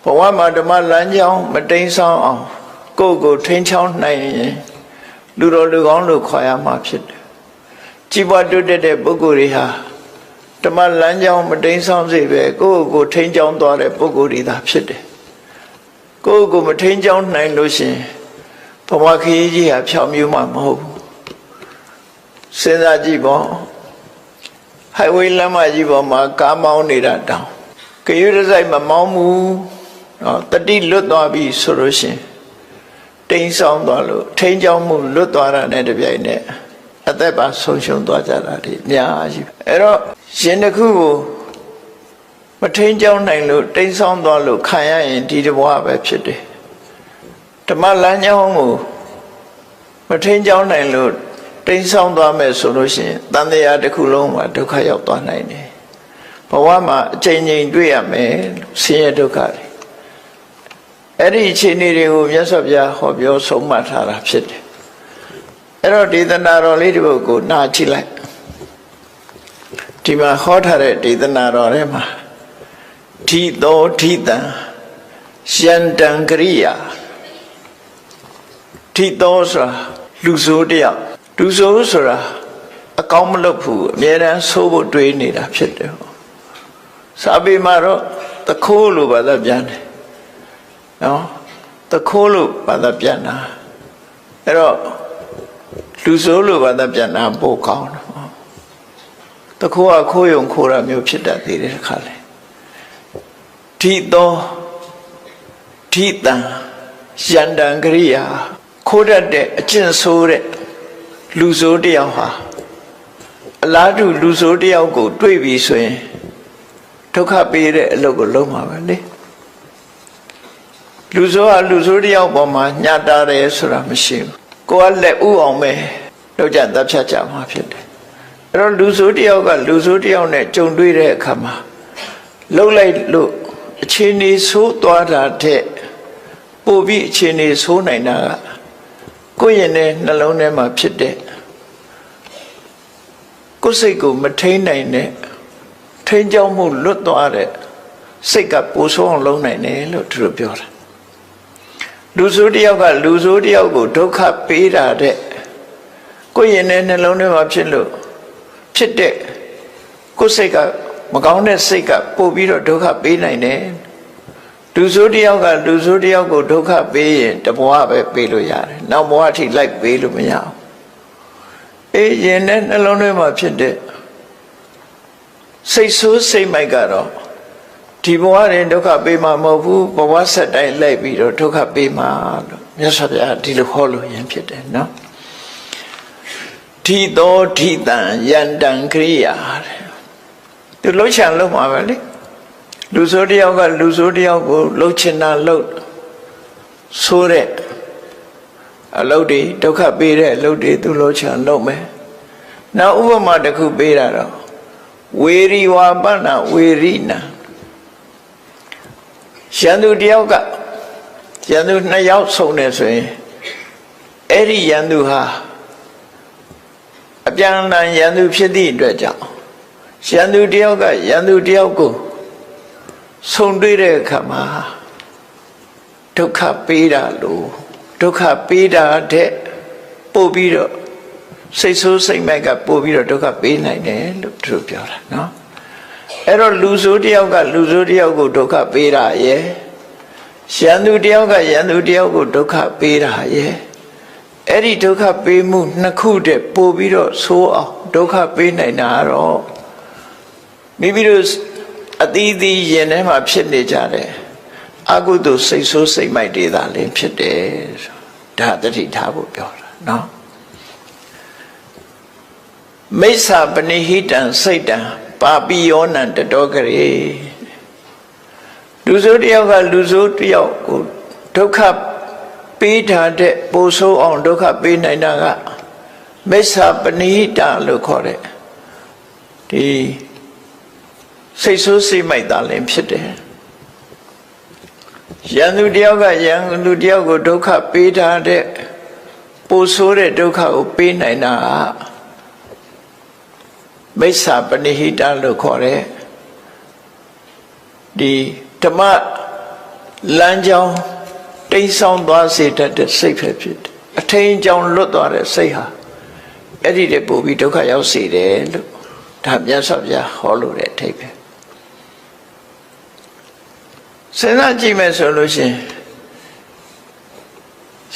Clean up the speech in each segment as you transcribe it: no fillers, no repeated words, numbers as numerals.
ဘဝမှာဓမ္မလမ်းကြောင်းမတိမ်ဆောင်းအောင်ကိုယ့်ကိုထိန်းချောင်းနိုင်ရင်လူတော်လူကောင်းလို့ခေါ်ရမှာဖြစ်တယ်ကြီးပွားတိုးတက်တဲ့ပုဂ္ဂိုလ်တွေဟာဓမ္မလမ်းကြောင်းမတိမ်ဆောင်းစေပဲကိုယ့်ကိုထိန်းချောင်းသွားတဲ့ပုဂ္ဂိုလ်တွေသာဖြစ်တယ်ကိုယ့်ကိုမထိန်းချောင်းနိုင်လို့ရှင်ဘဝခရီးကြီးဟာဖြောင့်မြူးမှာမဟုတ်ဘူးစဉ်းစားကြည့်ပေါ့highway လမ်းမကြီးပေါ်မှာကားမောင်းနေတာတောင်ကရွတ်စိုက်မမောင်းဘူးနော်တတိလွတ်သွားပြီဆိုလို့ရှင်တိမ်ဆောင်းသွားလို့ထိန်းချောင်းမှုလွတ်သွားတာနဲ့တပြိုင်နက်အသက်ပါဆုံးရှုံးသွားကြတာဒီအများကြီးအဲ့တော့ရှင်တစ်ခုကိုမထိန်းချောင်းနိုင်လို့တိမ်ဆောင်းသွားလို့ခံရရင်ဒီတဘဝပဲဖြစ်တယ်ဓမ္မလမ်းကြောင်းကိုမထိန်းချောင်းနိုင်လို့တိမ်ဆောင်းသွားမယ်ဆိုလို့ရှိရင်တန်တရားတစ်ခုလုံးမှာဒုက္ခရောက်သွားနိုင်တယ်ဘဝမှာအချိန်ချင်းတွေ့ရမယ်ဆင်းရဲဒုက္ခတွေအဲ့ဒီအခြေအနေတွေကိုမြတ်စွာဘုရားဟောပြောဆုံးမထားတာဖြစ်တယ်အဲ့တော့ဒေသနာတော်လေးတစ်ပုဒ်ကိုနားကြည့်လိုက်ဒီမှာဟောထားတဲ့ဒေသနာတော်ထဲမှာဓိသောဓိတံယန္တံကရိယာဓိသောဆိုတာလူဆိုးတယောက်လူဆိုးဆိုတာအကောင်းမလုပ်ဘူးအမြဲတမ်းဆိုးဖို့တွေးနေတာဖြစ်တယ်စာပေမှာတော့တခိုးလို့ဘာသာပြန်တယ်နော်တခိုးလို့ဘာသာပြန်တာအဲ့တော့လူဆိုးလို့ဘာသာပြန်တာပို့ကောင်းတယ်တခိုးကခိုးယုံခိုးတာမျိုးဖြစ်တတ်သေးတယ်ခါလေဓိသောဓိတံယန္တံကရိယာခိုးတတ်တဲ့အကျင့်ဆိုးတဲ့လူဆိုးတယောက်ဟာအလားတူလူဆိုးတယောက်ကိုတွေ့ပြီဆိုရင်ဒုက္ခပေးတဲ့အလုပ်ကိုလုပ်မှာပဲလေလူဆိုးဟာလူဆိုးတယောက်ပေါ်မှာညှာတာတယ်ဆိုတာမရှိဘူးကိုကလက်ဥအောင်ပဲလောက်ကြတပ်ဖြတ်ကြမှာဖြစ်တယ်အဲ့တော့လူဆိုးတယောက်ကလူဆိုးတယောက်နဲ့ကြုံတွေ့တဲ့အခါမှာလှုပ်လိုက်လို့အခြေအနေဆိုးသွားတာတဲ့ပို့ပြီးအခြေအနေဆိုးနိုင်တာကကိုယ့်ရင်ထဲနှလုံးထဲမှာဖြစ်တဲ့ကိုယ်စိတ်ကိုမထိန်းနိုင်တဲ့ထိန်းကြောင်းမှုလွတ်သွားတဲ့စိတ်ကပိုဆိုးအောင်လုပ်နိုင်တယ်လို့သူတို့ပြောတာလူဆိုးတယောက်ကလူဆိုးတယောက်ကိုဒုက္ခပေးတာတဲ့ကိုယ့်ရင်ထဲနှလုံးထဲမှာဖြစ်လို့ဖြစ်တဲ့ကိုယ်စိတ်ကမကောင်းတဲ့စိတ်ကပို့ပြီးတော့ဒုက္ခပေးနိုင်တယ်လူဆိုးတယောက်ကလူဆိုးတယောက်ကိုဒုက္ခပေးရင်တဘဝပဲပေးလို့ရတယ်နောက်ဘဝအထိလိုက်ပေးလို့မရဘူးအေးရင်နဲ့နှလုံးထဲမှာဖြစ်တဲ့စိတ်ဆိုးစိတ်မိုက်ကတော့ဒီဘဝရင်ဒုက္ခပေးမှာမဟုတ်ဘူးဘဝဆက်တိုင်းလိုက်ပြီးတော့ဒုက္ခပေးမှာလို့မြတ်စွာဘုရားဒီလိုဟောလို့ရင်ဖြစ်တယ်နော်ဓိသောဓိတံယန္တံကရိယာသူလှုပ်ချင်လို့မှာပဲလေလူဆိုးတယောက်ကလူဆိုးတယောက်ကိုလှုပ်ချင်တာလှုပ်ဆိုးတဲ့အလုပ်တွေဒုက္ခပေးတဲ့အလုပ်တွေသူလှုပ်ချင်လုပ်မယ်နောက်ဥပမာတစ်ခုပေးတာတော့ဝေရီဝါပဏဝေရိနာရန်သူတယောက်ကရန်သူနှစ်ယောက်ဆုံးတယ်ဆိုရင်အဲ့ဒီရန်သူဟာအပြန်အလှန်ရန်သူဖြစ်သည့်အတွက်ကြောင့်ရန်သူတယောက်ကရန်သူတယောက်ကိုဆုံတွေ့တဲ့အခါမှာဒုက္ခပေးတာလို့ဒုက္ခပေးတာတဲ့ပို့ပြီးတော့စိတ်ဆိုးစိတ်မိုက်ကပို့ပြီးတော့ဒုက္ခပေးနိုင်တယ်လို့သူတို့ပြောတာနော်အဲ့တော့လူဆိုးတယောက်ကလူဆိုးတယောက်ကိုဒုက္ခပေးတာရဲ့ရန်သူတယောက်ကရန်သူတယောက်ကိုဒုက္ခပေးတာရဲ့အဲ့ဒီဒုက္ခပေးမှုနှစ်ခုတည်းပို့ပြီးတော့ဆိုးအောင်ဒုက္ခပေးနိုင်တာတော့မိမိတို့အသီးသီးရင်ထဲမှာဖြစ်နေကြတယ်အကုသိုလ်စိတ်ဆိုးစိတ်မိုက်တွေသာလင်းဖြစ်တယ်ဒါတတိထားဖို့ပြောတာနော်မိစ္ဆာပနိဟိတံစိတ်တံပါပိယောနံတတောကရေလူဆိုးတယောက်ကလူဆိုးတယောက်ကိုဒုက္ခပေးထားတဲ့ပိုဆိုးအောင်ဒုက္ခပေးနိုင်တာကမိစ္ဆာပနိဟိတံလို့ခေါ်တဲ့ဒီစိတ်ဆိုးစိတ်မိုက်တာလည်းဖြစ်တယ်ရန်သူတယောက်ကရန်သူတယောက်ကိုဒုက္ခပေးထားတဲ့ပိုဆိုးတဲ့ဒုက္ခကိုပေးနိုင်တာမိစ္ဆာပနိဟိတလို့ခေါ်တဲ့ဒီဓမ္မ လမ်းကြောင်းတိမ်ဆောင်သွားစေတတ်တဲ့စိတ်ပဲဖြစ်တယ်အထိန်ကြောင်လွတ်သွားတဲ့စိတ်ဟာအဲ့ဒီတည်းပို့ပြီးဒုက္ခရောက်စေတယ်လို့ဒါမြတ်စွာဘုရားဟောလို့တဲ့အထိပ္ပယ်စဉ်းစားကြည့်မယ်ဆိုလို့ရှိရင်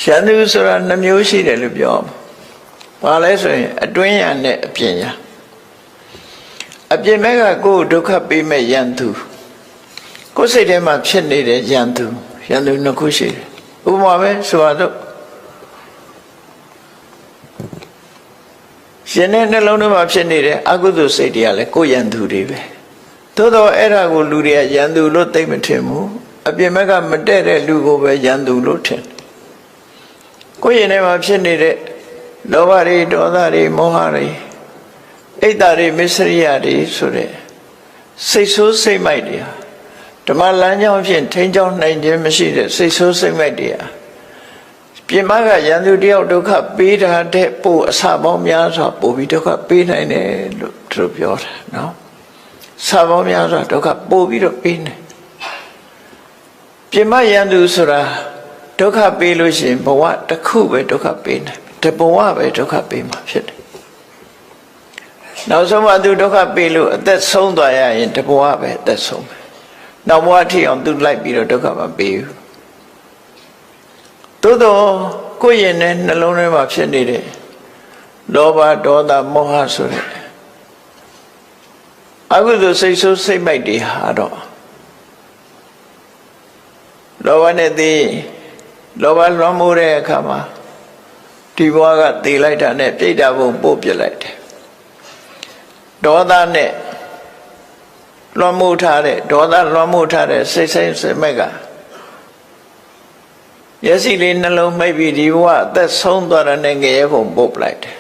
ရန်သူဆိုတာနှမျိုးရှိတယ်လို့ပြောဘာလဲဆိုရင်အတွင်းရန်နဲ့အပြင်ရန်အပြင်ဘက်ကကိုယ်ဒုက္ခပေးမဲ့ရန်သူကိုယ်စိတ်ထဲမှာဖြစ်နေတဲ့ရန်သူနှစ်ခုရှိတယ်ဥပမာပဲဆိုတော့ရှင်တဲ့နှလုံးထဲမှာဖြစ်နေတဲ့အကုသိုလ်စိတ်တွေကလည်းကိုယ်ရန်သူတွေပဲသို့တော့အဲ့ဒါကိုလူတွေကရန်သူလို့သိမထင်ဘူးအပြင်ဘက်ကမတည့်တဲ့လူကိုပဲရန်သူလို့ထင်ကိုယ်ရင်ထဲမှာဖြစ်နေတဲ့လောဘတွေဒေါသတွေမောဟတွေအိတ်တာတွေမစ္စရိယတွေဆိုတဲ့စိတ်ဆိုးစိတ်မိုက်တွေဟာဓမ္မလမ်းကြောင်းဖြင့်ထိန်းချောင်းနိုင်ခြင်းမရှိတဲ့စိတ်ဆိုးစိတ်မိုက်တွေဟာပြင်မကရန်သူတယောက်ဒုက္ခပေးတာတဲ့ပို့အစပေါင်းများစွာပို့ပြီးဒုက္ခပေးနိုင်တယ်လို့သူတို့ပြောတာနော်စပေါင်းများစွာဒုက္ခပို့ပြီးတော့ပေးနေပြင်မရန်သူဆိုတာဒုက္ခပေးလို့ရှိရင်ဘဝတစ်ခုပဲဒုက္ခပေးနိုင်တဘဝပဲဒုက္ခပေးမှာဖြစ်တယ်နောက်ဆုံးမှသူဒုက္ခပေးလို့အသက်ဆုံးသွားရရင်တဘဝပဲအသက်ဆုံးမယ်နောက်ဘဝထိအောင်သူလိုက်ပြီးတော့ဒုက္ခမပေးဘူးသို့တော့ကိုယ့်ရင်နဲ့နှလုံးထဲမှာဖြစ်နေတဲ့လောဘဒေါသမောဟဆိုတဲ့အကုသိုလ်စိတ်ဆိုးစိတ်မိုက်တွေဟာတော့လောဘနဲ့သိလောဘလွှမ်းမိုးတဲ့အခါမှာဒီဘဝကသေလိုက်တာနဲ့ပြိတ္တာဘုံပို့ပြလိုက်တယ်ဒေါသနဲ့လွှမ်းမိုးထားတဲ့ဒေါသလွှမ်းမိုးထားတဲ့စိတ်ဆိုင်စိတ်မိုက်ကမျက်စိလေးနှလုံးမိတ်ပြီးဒီဘဝအသက်ဆုံးသွားတဲ့ငရဲဘုံပို့ပလိုက်တယ်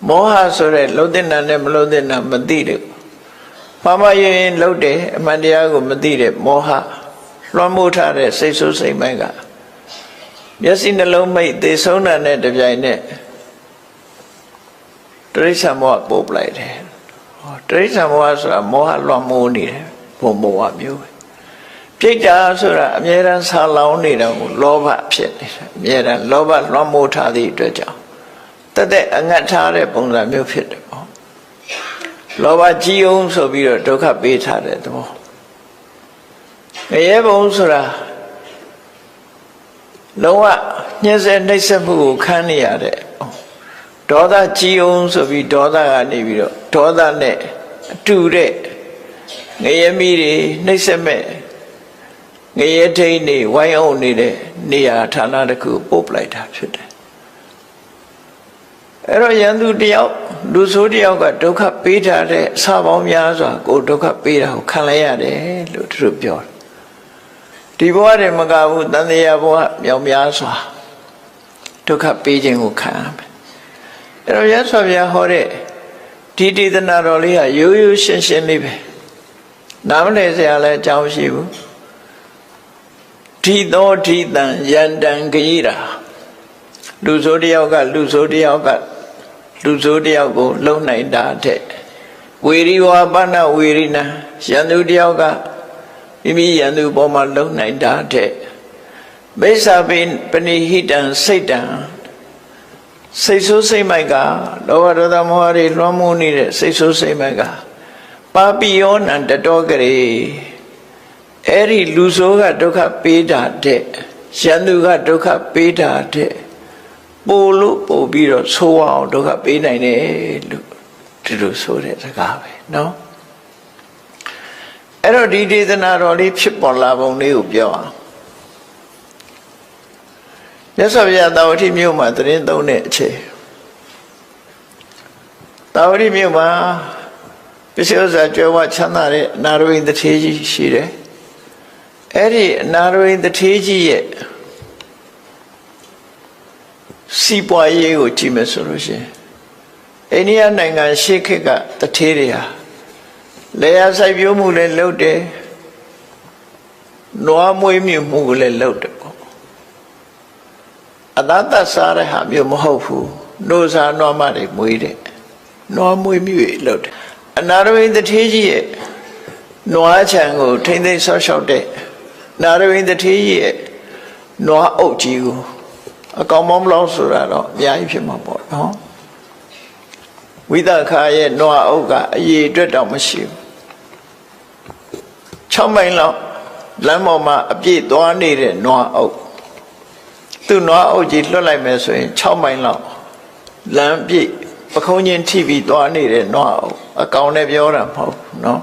မောဟဆိုတဲ့လှုပ်တဲ့နာနဲ့မလှုပ်တဲ့နာမသိတယ်မှားမှားရင်လှုပ်တယ်အမှန်တရားကိုမသိတဲ့မောဟလွှမ်းမိုးထားတဲ့စိတ်ဆိုးစိတ်မိုက်ကမျက်စိနှလုံးမိတ်သေဆုံးတာနဲ့တပြိုင်နက်တိရစ္ဆာန်ဘဝပို့ပလိုက်တယ်တိရစ္ဆာန်ဘဝဆိုတာမောဟလွှမ်းမိုးနေတယ်ဘုံဘဝမျိုးပဲပြိတ္တာဆိုတာအမြဲတမ်းဆာလောင်နေတာကိုလောဘဖြစ်နေတာအမြဲတမ်းလောဘလွှမ်းမိုးထားသည့်အတွက်ကြောင့်တသက်အငတ်ထားတဲ့ပုံစံမျိုးဖြစ်တယ်ပေါ့လောဘကြီးအောင်ဆိုပြီးတော့ဒုက္ခပေးထားတဲ့သဘောငရဲဘုံဆိုတာလုံးဝညှင်းဆဲနှိပ်စက်မှုကိုခံနေရတဲ့ဒေါသကြီးအောင်ဆိုပြီးဒေါသကနေပြီးတော့ဒေါသနဲ့အတူတဲ့ငရဲမီးတွေနှိပ်စက်မဲ့ငရဲထိန်နေဝိုင်းအောင်နေတဲ့နေရာဌာနတစ်ခုပို့ပလိုက်တာဖြစ်တယ်အဲ့တော့ရန်သူတယောက်လူဆိုးတယောက်ကဒုက္ခပေးထားတဲ့အစပေါင်းများစွာကိုဒုက္ခပေးတာကိုခံလိုက်ရတယ်လို့သူတို့ပြောတယ်ဒီဘဝတည်းမကဘူးတန်တရားဘဝမြောက်များစွာဒုက္ခပေးခြင်းကိုခံရမယ်အဲ့တော့ရသော်ဗျာဟောတဲ့ဒီဒေသနာတော်လေးကရိုးရိုးရှင်းရှင်းလေးပဲနားမလည်စရာလည်းအကြောင်းရှိဘူးဒီသောဒီတံယန္တံဂိရာလူဆိုးတယောက်ကလူဆိုးတယောက်ကလူဆိုးတယောက်ကိုလုံနိုင်တာတဲ့ဝေရိဝါပနဝေရိနာယန္တုတယောက်ကမိမိယန္တုပေါ်မှာလုံနိုင်တာတဲ့မိစ္ဆာပိပဏိဟိတံစိတ်တံစိတ်ဆိုးစိတ်မိုက်ကလောဘဒေါသမောဟတွေလွှမ်းမိုးနေတဲ့စိတ်ဆိုးစိတ်မိုက်ကပါပိယောနံတတောကရေအဲ့ဒီလူဆိုးကဒုက္ခပေးတာတဲ့ယန္တုကဒုက္ခပေးတာတဲ့ပို့လို့ပို့ပြီးတော့ဆိုးအောင်ဒုက္ခပေးနိုင်တယ်လို့ဒီလိုဆိုတဲ့စကားပဲเนาะအဲ့တော့ဒီဒေသနာတော်လေးဖြစ်ပေါ်လာပုံလေးကိုပြောအောင်မြတ်စွာဘုရားတာဝတိမြို့မှာသတင်းသုံးတဲ့အချိန်တာဝတိမြို့မှာပစ္စည်းဥစ္စာကြွယ်ဝချမ်းသာတဲ့အနာရဝိတ္တထေကြီးရှိတယ်အဲ့ဒီအနာရဝိတ္တထေကြီးရဲ့စီးပွားရေးကိုကြည့်မယ်ဆိုလို့ရှိရင်အိန္ဒိယနိုင်ငံရှေ့ခေတ်ကတထေးတွေဟာလယ်ယာစိုက်ပျိုးမှုလည်းလုပ်တယ်နွားမွေးမြူမှုကိုလည်းလုပ်တယ်ပေါ့အသာတစားတဲ့ဟာမျိုးမဟုတ်ဘူးနှိုးစားနွားမတွေမွေးတယ်နွားမွေးမြူရေးလုပ်တယ်အနာရဝိတ္တထေးကြီးရဲ့နွားခြံကိုထိမ့်သိမ်းဆောက်ရှောက်တဲ့ နာရဝိန္ဒထေးရဲ့နွားအုပ်ကြီးကိုအကောင်မောင်းမလို့ဆိုတာတော့အများကြီးဖြစ်မှာပေါ့နော်ဝိသခာရဲ့နွားအုပ်ကအရေးအတွက်တော့မရှိဘူး6မိုင်လောက်လမ်းပေါ်မှာအပြည့်သွားနေတဲ့နွားအုပ်သူ့နွားအုပ်ကြီးလွတ်လိုက်မယ်ဆိုရင်6မိုင်လောက်လမ်းပြည့်ပခုံးချင်းထိပြီးသွားနေတဲ့နွားအုပ်အကောင်နဲ့ပြောတာမဟုတ်ဘူးနော်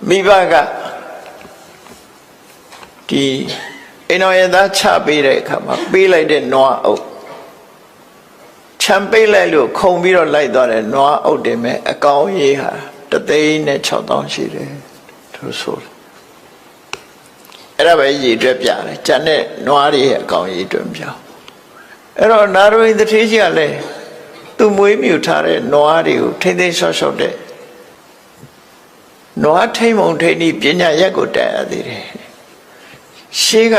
မိဘကဒီအိမ်တော်ရသားချပေးတဲ့အခါမှာပေးလိုက်တဲ့နွားအုပ်ချမ်းပေးလိုက်လို့ခုံပြီးတော့လိုက်သွားတဲ့နွားအုပ်တယ်မဲ့အကောင်ရေးဟာ3,600,000ရှိတယ်သူဆိုတယ်အဲ့ဒါပဲရည်အတွက်ပြတယ်ကျန်တဲ့နွားတွေရဲ့အကောင်ရည်အတွက်ပြောအဲ့တော့နာရဝိန္ဒထေးကြီးကလည်းသူ့မွေးမြူထားတဲ့နွားတွေကိုထိမ့်သိမ်းဆော့ဆော့တဲ့နွားထိမ့်မုံထိမ့်ဤပညာရက်ကိုတက်ရသေးတယ်ရှေးက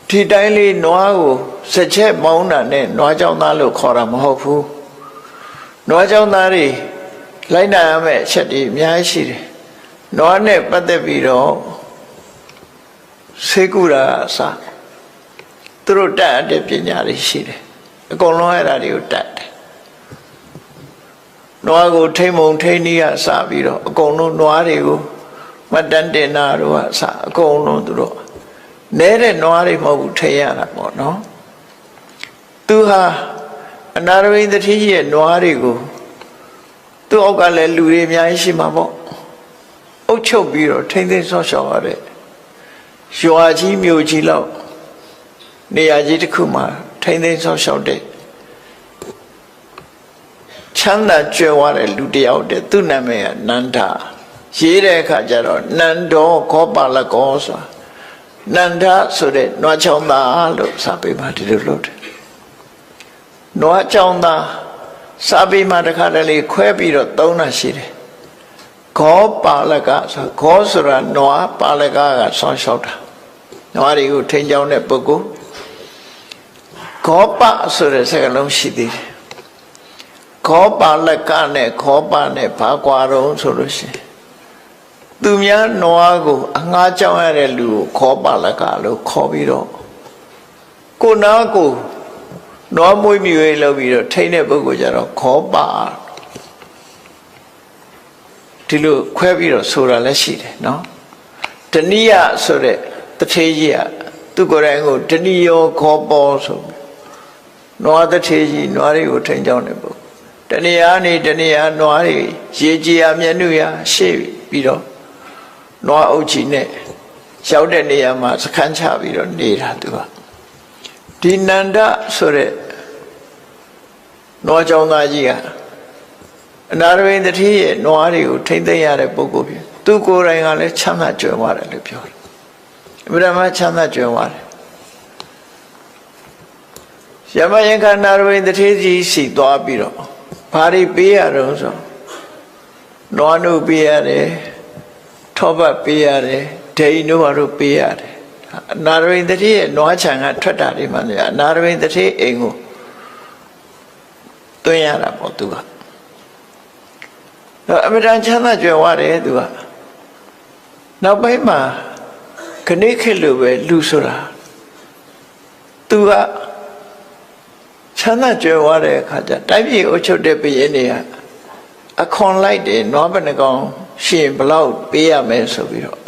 ဒီတိုင်းလေးနွားကိုစက်ချက်မောင်းတာနဲ့နွားကြောင်သားလို့ခေါ်တာမဟုတ်ဘူးနွားကြောင်သားတွေလိုက်နာရမယ့်အချက်တွေအများကြီးရှိတယ်နွားနဲ့ပတ်သက်ပြီးတော့ဆေးကုတာအစသူတို့တတ်တဲ့ပညာတွေရှိတယ်အကုန်လုံးအဲ့ဒါတွေကိုတတ်တယ်နွားကိုထိမ့်မုံထိမ့်နီးကစပြီးတော့အကုန်လုံးနွားတွေကိုမတန်တင်နာတို့ကစအကုန်လုံးသူတို့နဲတဲ့နွားတွေမဟုတ်ဘူးထိရတာပေါ့နော်သူဟာအနာရဝိန္ဒထေးကြီးရဲ့နွားတွေကိုသူ့အောက်ကလည်းလူတွေအများကြီးရှိမှာပေါ့အုပ်ချုပ်ပြီးတော့ထိမ့်သိမ်းဆော့ရှော့ရတဲ့ရွာကြီးမြို့ကြီးလောက်နေရာကြီးတစ်ခုမှာထိမ့်သိမ်းဆော့ရှော့တဲ့ချမ်းသာကြွယ်ဝတဲ့လူတစ်ယောက်တည်းသူ့နာမည်ကနန္ဒာရေးတဲ့အခါကျတော့နန္ဒောခောပါလကောဆိုတာနန္ဒာဆိုတဲ့နွားချောင်းသားလို့စာပေမှာဒီလိုလုပ်တယ်နွားချောင်းသားစာပေမှာတစ်ခါတလေခွဲပြီးတော့သုံးတာရှိတယ်ခောပါလကဆိုခောဆိုတာနွားပါလကကဆောင်းလျှောက်တာနွားတွေကိုထိန်းချောင်းတဲ့ပုဂ္ဂိုလ်ခောပဆိုတဲ့စကားလုံးရှိသေးတယ်ခောပါလကနဲ့ခောပနဲ့ဘာကွာတော့ဆိုလို့ရှိရင်သူများနွားကိုအငှားကြောင်းရတဲ့လူကိုခောပါလကလို့ခေါ်ပြီးတော့ကိုနာကိုနွားမွေးမြူရေးလုပ်ပြီးတော့ထိန်းတဲ့ပုဂ္ဂိုလ်ကြတော့ခောပါဒီလိုခွဲပြီးတော့ဆိုတာလည်းရှိတယ်နော်တဏိယဆိုတဲ့တထေးကြီးကသူကိုယ်တိုင်ကိုတဏိယောခောပေါဆိုပြီးနွားတထေးကြီးနွားတွေကိုထိန်းကြောင်းတဲ့ပုဂ္ဂိုလ်တဏိယနေတဏိယနွားတွေရေကြီးရမျက်နှာရရှေ့ပြီးတော့နွားအုပ်ကြီးနဲ့ရောက်တဲ့နေရာမှာစခန်းချပြီးတော့နေတာသူကဒီနန္ဒဆိုတဲ့နွားကြောင်သားကြီးကအနာရဝိန္ဒထေးရဲ့နွားတွေကိုထိမ့်သိမ်းရတဲ့ပုဂ္ဂိုလ်ဖြစ်သူကိုယ်တိုင်ကလည်းချမ်းသာကြွယ်ဝတယ်လို့ပြောတယ်အမှန်မှချမ်းသာကြွယ်ဝတယ်ယမယင်္ခနာရဝိန္ဒထေးကြီးစီသွားပြီးတော့ဘာတွေပေးရတော့ဆိုနွားနုပေးရတယ်ထောပတ်ပေးရတယ်ဒိန်တို့ဘာလို့ပေးရတယ်အနာရဝိန္ဒထေးရဲ့နွားခြံကထွက်တာတွေမှလည်းအနာရဝိန္ဒထေးအိမ်ကိုတွင်းရတာပေါ့သူကအမြဲတမ်းချမ်းသာကြွယ်ဝတယ်သူကနောက်ပိုင်းမှာခဏခေတ်လိုပဲလူဆိုတာသူကချမ်းသာကြွယ်ဝတဲ့အခါကျတိုင်းပြည်အုပ်ချုပ်တဲ့ဘုရင်တွေကအခွန်လိုက်တယ်နွားဘယ်နှကောင်ရှင်ဘလောက်ပေးရမယ်ဆိုပြီးတော့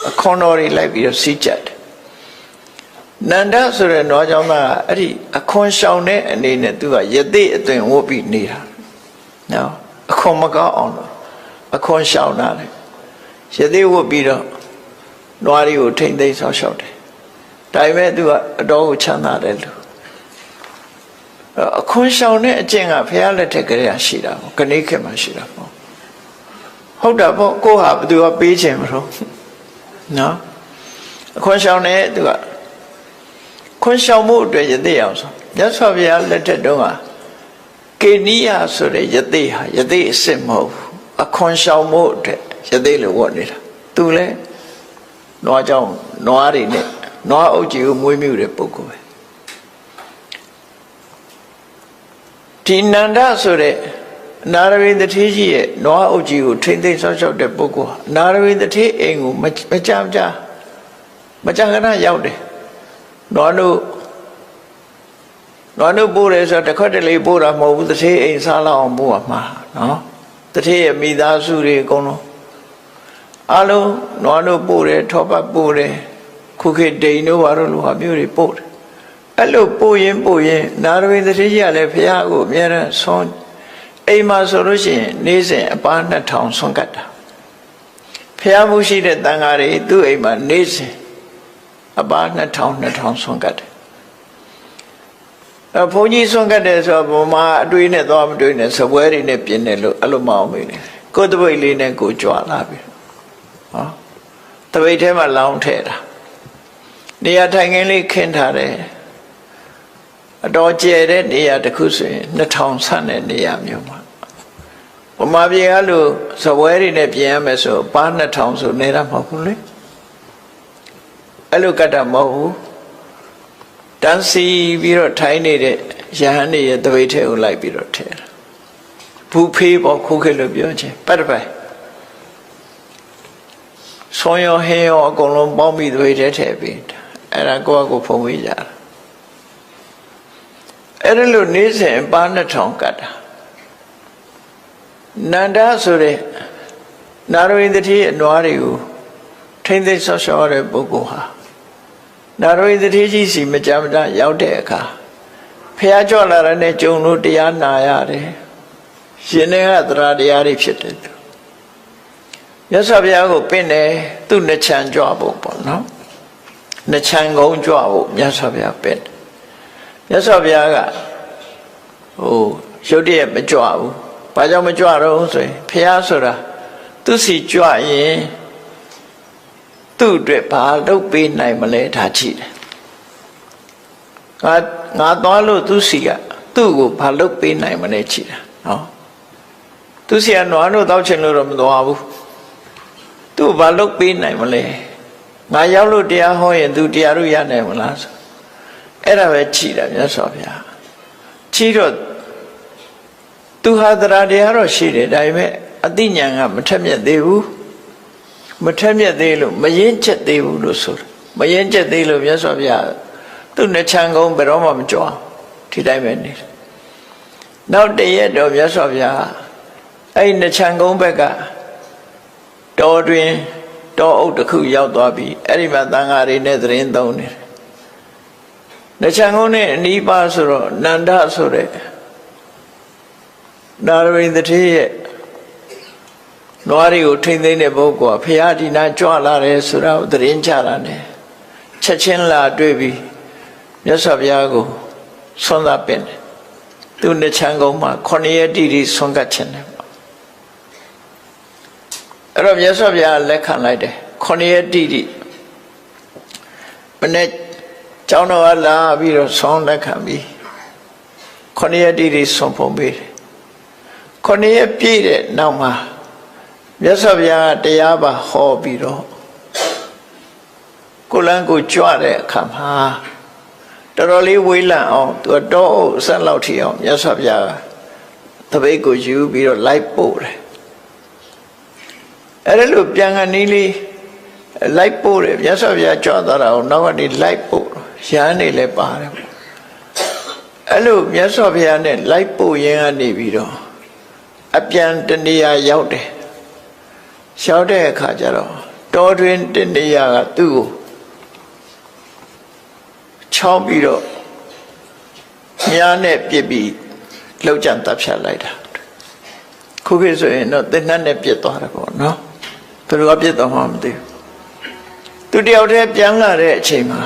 အခွန်တော်တွေလိုက်ပြီးတော့စီးကြတယ်နန္ဒဆိုတဲ့နွားကြောင့်ကအဲ့ဒီအခွန်ရှောင်တဲ့အနေနဲ့သူကယသိအသွင်ဝတ်ပြီးနေတာနော်အခွန်မကောက်အောင်လို့အခွန်ရှောင်တာလေယသိဝတ်ပြီးတော့နွားတွေကိုထိမ့်သိမ်းဆောက်ရှောက်တယ်ဒါပေမဲ့သူကအတော်ကိုချမ်းသာတယ်လို့အခွန်ရှောင်တဲ့အကျင့်ကဘုရားလက်ထက်ကလေးရှိတာပေါ့ခဏခေတ်မှာရှိတာပေါ့ဟုတ်တာပေါ့ကိုဟာဘသူကပေးခြင်းမလို့နော်အခွန်ရှောင်တဲ့သူကခွန်ရှောင်မှုအတွက်ယသိအောင်ဆိုမြတ်စွာဘုရားလက်ထက်တုန်းကကေနိယဆိုတဲ့ယသိဟာယသိအစစ်မဟုတ်ဘူးအခွန်ရှောင်မှုအတွက်ယသိလို့ဝတ်နေတာသူလည်းနွားကြောင့်နွားတွေနဲ့နွားအုပ်ကြီးကိုမွေးမြူတဲ့ပုဂ္ဂိုလ်ပဲဒီနန္ဒဆိုတဲ့ နာရဝိတ္ထေကြီးရဲ့နွားအုပ်ကြီးကိုထိမ့်သိမ်းဆောက်ရှောက်တဲ့ပုဂ္ဂိုလ်နာရဝိတ္ထေအိမ်ကိုမကြမ်းခဏရောက်တယ်နွားတို့ပို့တယ်ဆိုတော့တစ်ခွက်တလေပို့တာမဟုတ်ဘူးတထေအိမ်စားလောက်အောင်ပို့ရမှာနော်တထေရဲ့မိသားစုတွေအကုန်လုံးအလုံးနွားတို့ပို့တယ်ထောပတ်ပို့တယ်ခုခေတ်ဒိန်တို့ဘာလို့လိုဟာမျိုးတွေပို့တယ်အဲ့လိုပို့ရင်နာရဝိတ္ထေကြီးကလည်းဘုရားကိုအမြဲတမ်းဆွမ်းအိမ်မှာဆိုလို့ရှိရင်နေ့စဉ်အပါ2000ဆွမ်းကတ်တာဘုရားမှုရှိတဲ့တန်ဃာတွေသူ့အိမ်မှာနေ့စဉ်အပါ2000ဆွမ်းကတ်တယ်ဘုန်းကြီးဆွမ်းကတ်တယ်ဆိုတော့ဘုံမှာအတွေ့နဲ့သွားမတွေ့နဲ့စပွဲတွေနဲ့ပြင်းတယ်လို့အဲ့လိုမအောင်မေးနဲ့ကိုယ်တပိတ်လေးနဲ့ကိုကြွလာပြီဟောတပိတ်ထဲမှာလောင်းထည့်တာနေရာထိုင်ခင်းလေးခင်းထားတယ်အတော်ကျယ်တဲ့နေရာတစ်ခုဆိုရင်2000ဆန့်တဲ့နေရာမျိုးမှာဗမာပြည်ကလို့စပွဲတွေနဲ့ပြင်ရမယ်ဆိုပါ2000ဆိုနေတာမဟုတ်ဘူးလေအဲ့လိုကတ်တာမဟုတ်ဘူးတန်းစီပြီးတော့ထိုင်နေတဲ့ရဟန်းတွေရဲ့တပိတ်ထဲကိုလိုက်ပြီးတော့ထည့်တာဘူဖေးပေါ်ခုခေတ်လို့ပြောချင်းပတ်တပိုင်ဆွန်ရောဟင်းရောအကုန်လုံးပေါင်းပြီးတပိတ်ထဲထည့်ပြီးအဲ့ဒါကိုယ့်အကိုဖုံးဝေးကြတာအဲ့ဒါလို့နေ့စဉ်ပါ2000ကတ်တာနန္ဒဆိုတဲ့နာရဝိတ္ထေရဲ့နွားတွေကိုထိမ့်သိမ်းဆောက်ရှောက်ရတဲ့ပုဂ္ဂိုလ်ဟာနာရဝိတ္ထေကြီးစီမကြမ်းရောက်တဲ့အခါဖះကြော့လာတဲ့ကျုံတို့တရားနာရတယ်ရှင်တွေကသရတရားတွေဖြစ်တယ်မြတ်စွာဘုရားကိုပင့်တယ်သူ့နှချမ်းကြွဖို့ပေါ့နော်နှချမ်းကုန်းကြွဖို့မြတ်စွာဘုရားပင့်မြတ်စွာဘုရားကရုပ်တရက်မကြွဘူးဘာကြောင့်မကြွတော့ဆိုရင်ဖះဆိုတာသူစီကြွရင်သူ့အတွက်ဘာလုပ်ပေးနိုင်မလဲဒါကြည့်တယ်ငါသွားလို့သူစီကသူ့ကိုဘာလုပ်ပေးနိုင်မလဲကြည့်တာနော်သူစီကနွားတို့တောက်ချင်လို့တော့မသွားဘူးသူ့ဘာလုပ်ပေးနိုင်မလဲငါရောက်လို့တရားဟောရင်သူတရားတို့ရနိုင်မလားဆိုအဲ့ဒါပဲကြည့်တာမြတ်စွာဘုရားကြည့်တော့သူဟာတရားတော့ရှိတယ်ဒါပေမဲ့အသိဉာဏ်ကမထက်မြက်သေးဘူးမထက်မြက်သေးလို့မရင်ချက်သေးဘူးလို့ဆိုတာမရင်ချက်သေးလို့မြတ်စွာဘုရားသူ့နှချမ်းကုန်းဘယ်တော့မှမကြွအောင်ဒီတိုင်းပဲနေနောက်တရက်တော့မြတ်စွာဘုရားအဲ့နှချမ်းကုန်းဘက်ကတောတွင်တောအုပ်တစ်ခုရောက်သွားပြီအဲ့ဒီမှာသံဃာတွေနဲ့သတင်းသုံးနေတယ်နှချမ်းကုန်းနဲ့အနီးပါဆိုတော့နန္ဒဆိုတဲ့နာရဝိတ္ထေရဲ့နွားတွေကိုထိမ့်သိမ်းတဲ့ပုဂ္ဂိုလ်ကဖရာဒီနာကြွလာတယ်ဆိုတာကိုသတင်းကြတာနဲ့ချက်ချင်းလာတွေ့ပြီးမြတ်စွာဘုရားကိုဆွမ်းသာပင့်တယ်သူနှချမ်းကုန်းမှာ9ရက်တိဆွမ်းကတ်ခြင်းတယ်အဲ့တော့မြတ်စွာဘုရားလက်ခံလိုက်တယ်9ရက်တိမနေ့ကျောင်းတော်ကလာပြီးတော့ဆွမ်းလက်ခံပြီး9ရက်တိဆွမ်းဖုံးပေးတယ်9ရက်ပြည့်တဲ့နောက်မှာမြတ်စွာဘုရားတရားပါဟောပြီးတော့ကိုလန်းကိုကြွတဲ့အခါမှာတော်တော်လေးဝေးလံအောင်သူတော့အဆက်လောက်ထိအောင်မြတ်စွာဘုရားတပိတ်ကိုယူပြီးတော့လိုက်ပို့တယ်အဲ့ဒါလို့ပြန်ကနေလေးလိုက်ပို့တယ်မြတ်စွာဘုရားကြွသွားတာကိုနောက်ကနေလိုက်ပို့ရဟန်းနေလည်းပါတယ်အဲ့လိုမြတ်စွာဘုရားနဲ့လိုက်ပို့ရင်းကနေပြီးတော့အပြန်တနေရာရောက်တယ်ရောက်တဲ့အခါကျတော့တောတွင်တနေရာကသူ့ကိုချောင်းပြီးတော့မြားနဲ့ပြစ်ပြီးလှုပ်ကြံတပ်ဖြတ်လိုက်တာခုခေတ်ဆိုရင်တော့သင်္နတ်နဲ့ပြစ်သွားတယ်ပေါ့နော်ဘယ်လိုပြစ်သွားမှမသိဘူးသူတယောက်တည်းပြန်လာတဲ့အချိန်မှာ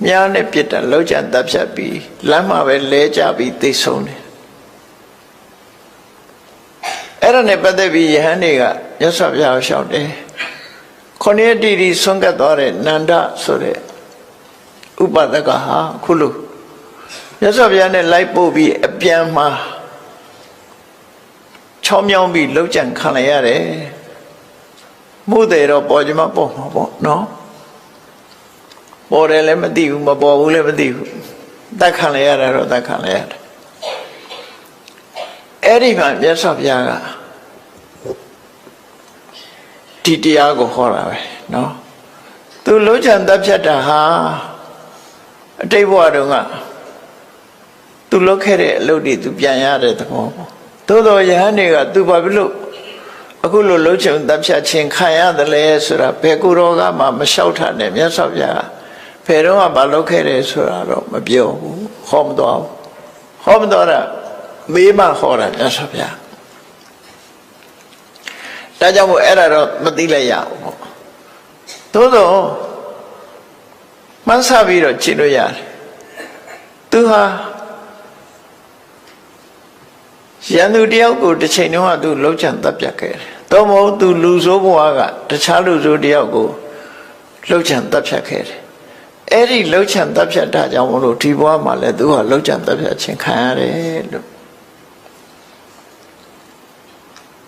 မြားနဲ့ပြစ်တာလှုပ်ကြံတပ်ဖြတ်ပြီးလမ်းမှာပဲလဲကျပြီးသိဆုံးတယ်အဲ့ဒါနဲ့ပတ်သက်ပြီးယဟန်တွေကမြတ်စွာဘုရားကိုလျှောက်တယ်9ရက်တိဆွမ်းကတ်သွားတဲ့နန္ဒဆိုတဲ့ဥပဒကဟာခုလိုမြတ်စွာဘုရားနဲ့လိုက်ပို့ပြီးအပြန်မှာချောင်းမြောင်းပြီးလှုပ်ကြံခံလိုက်ရတယ်မှုတယ်တော့ပေါ်ကြမှာပေါ့မှာပေါ့နော်ပေါ်တယ်လည်းမသိဘူးမပေါ်ဘူးလည်းမသိဘူးတတ်ခံလိုက်ရတာတော့တတ်ခံလိုက်ရတယ် အဲ့ဒီမှာမြတ်စွာဘုရားကဒီတရားကိုဟောတာပဲနော်သူလုံးချံတပ်ဖြတ်တာဟာအတိတ်ဘဝတုန်းကသူလုပ်ခဲ့တဲ့အလုပ်တွေသူပြန်ရတဲ့သဘောပေါ့သို့တော်ယဟန်တွေကသူဘာဖြစ်လို့အခုလိုလုံးချံတပ်ဖြတ်ခြင်းခံရတယ်လဲဆိုတာဘယ်ကိုယ်တော်ကမှမလျှောက်ထားနဲ့မြတ်စွာဘုရားဘယ်တော့မှမလုပ်ခဲ့တယ်ဆိုတာတော့မပြောဘူးဟောမတော်ဘူးဟောမတော်တာမေးမှဟောတာမြတ်စွာဘုရားဒါကြောင့်မို့အဲ့ဒါတော့မသိလိုက်ရဘူးပေါ့သို့တော့မှန်းဆပြီးတော့ကြည့်လို့ရတယ်သူဟာရန်သူတယောက်ကိုတစ်ချိန်လုံးကသူလှုပ်ချံတပ်ပြတ်ခဲ့တယ်တော့မဟုတ်သူလူဆိုးဘဝကတခြားလူဆိုးတယောက်ကိုလှုပ်ချံတပ်ဖြတ်ခဲ့တယ်အဲ့ဒီလှုပ်ချံတပ်ဖြတ်တာကြောင့်မလို့ဒီဘဝမှာလည်းသူဟာလှုပ်ချံတပ်ဖြတ်ခြင်းခံရတယ်လို့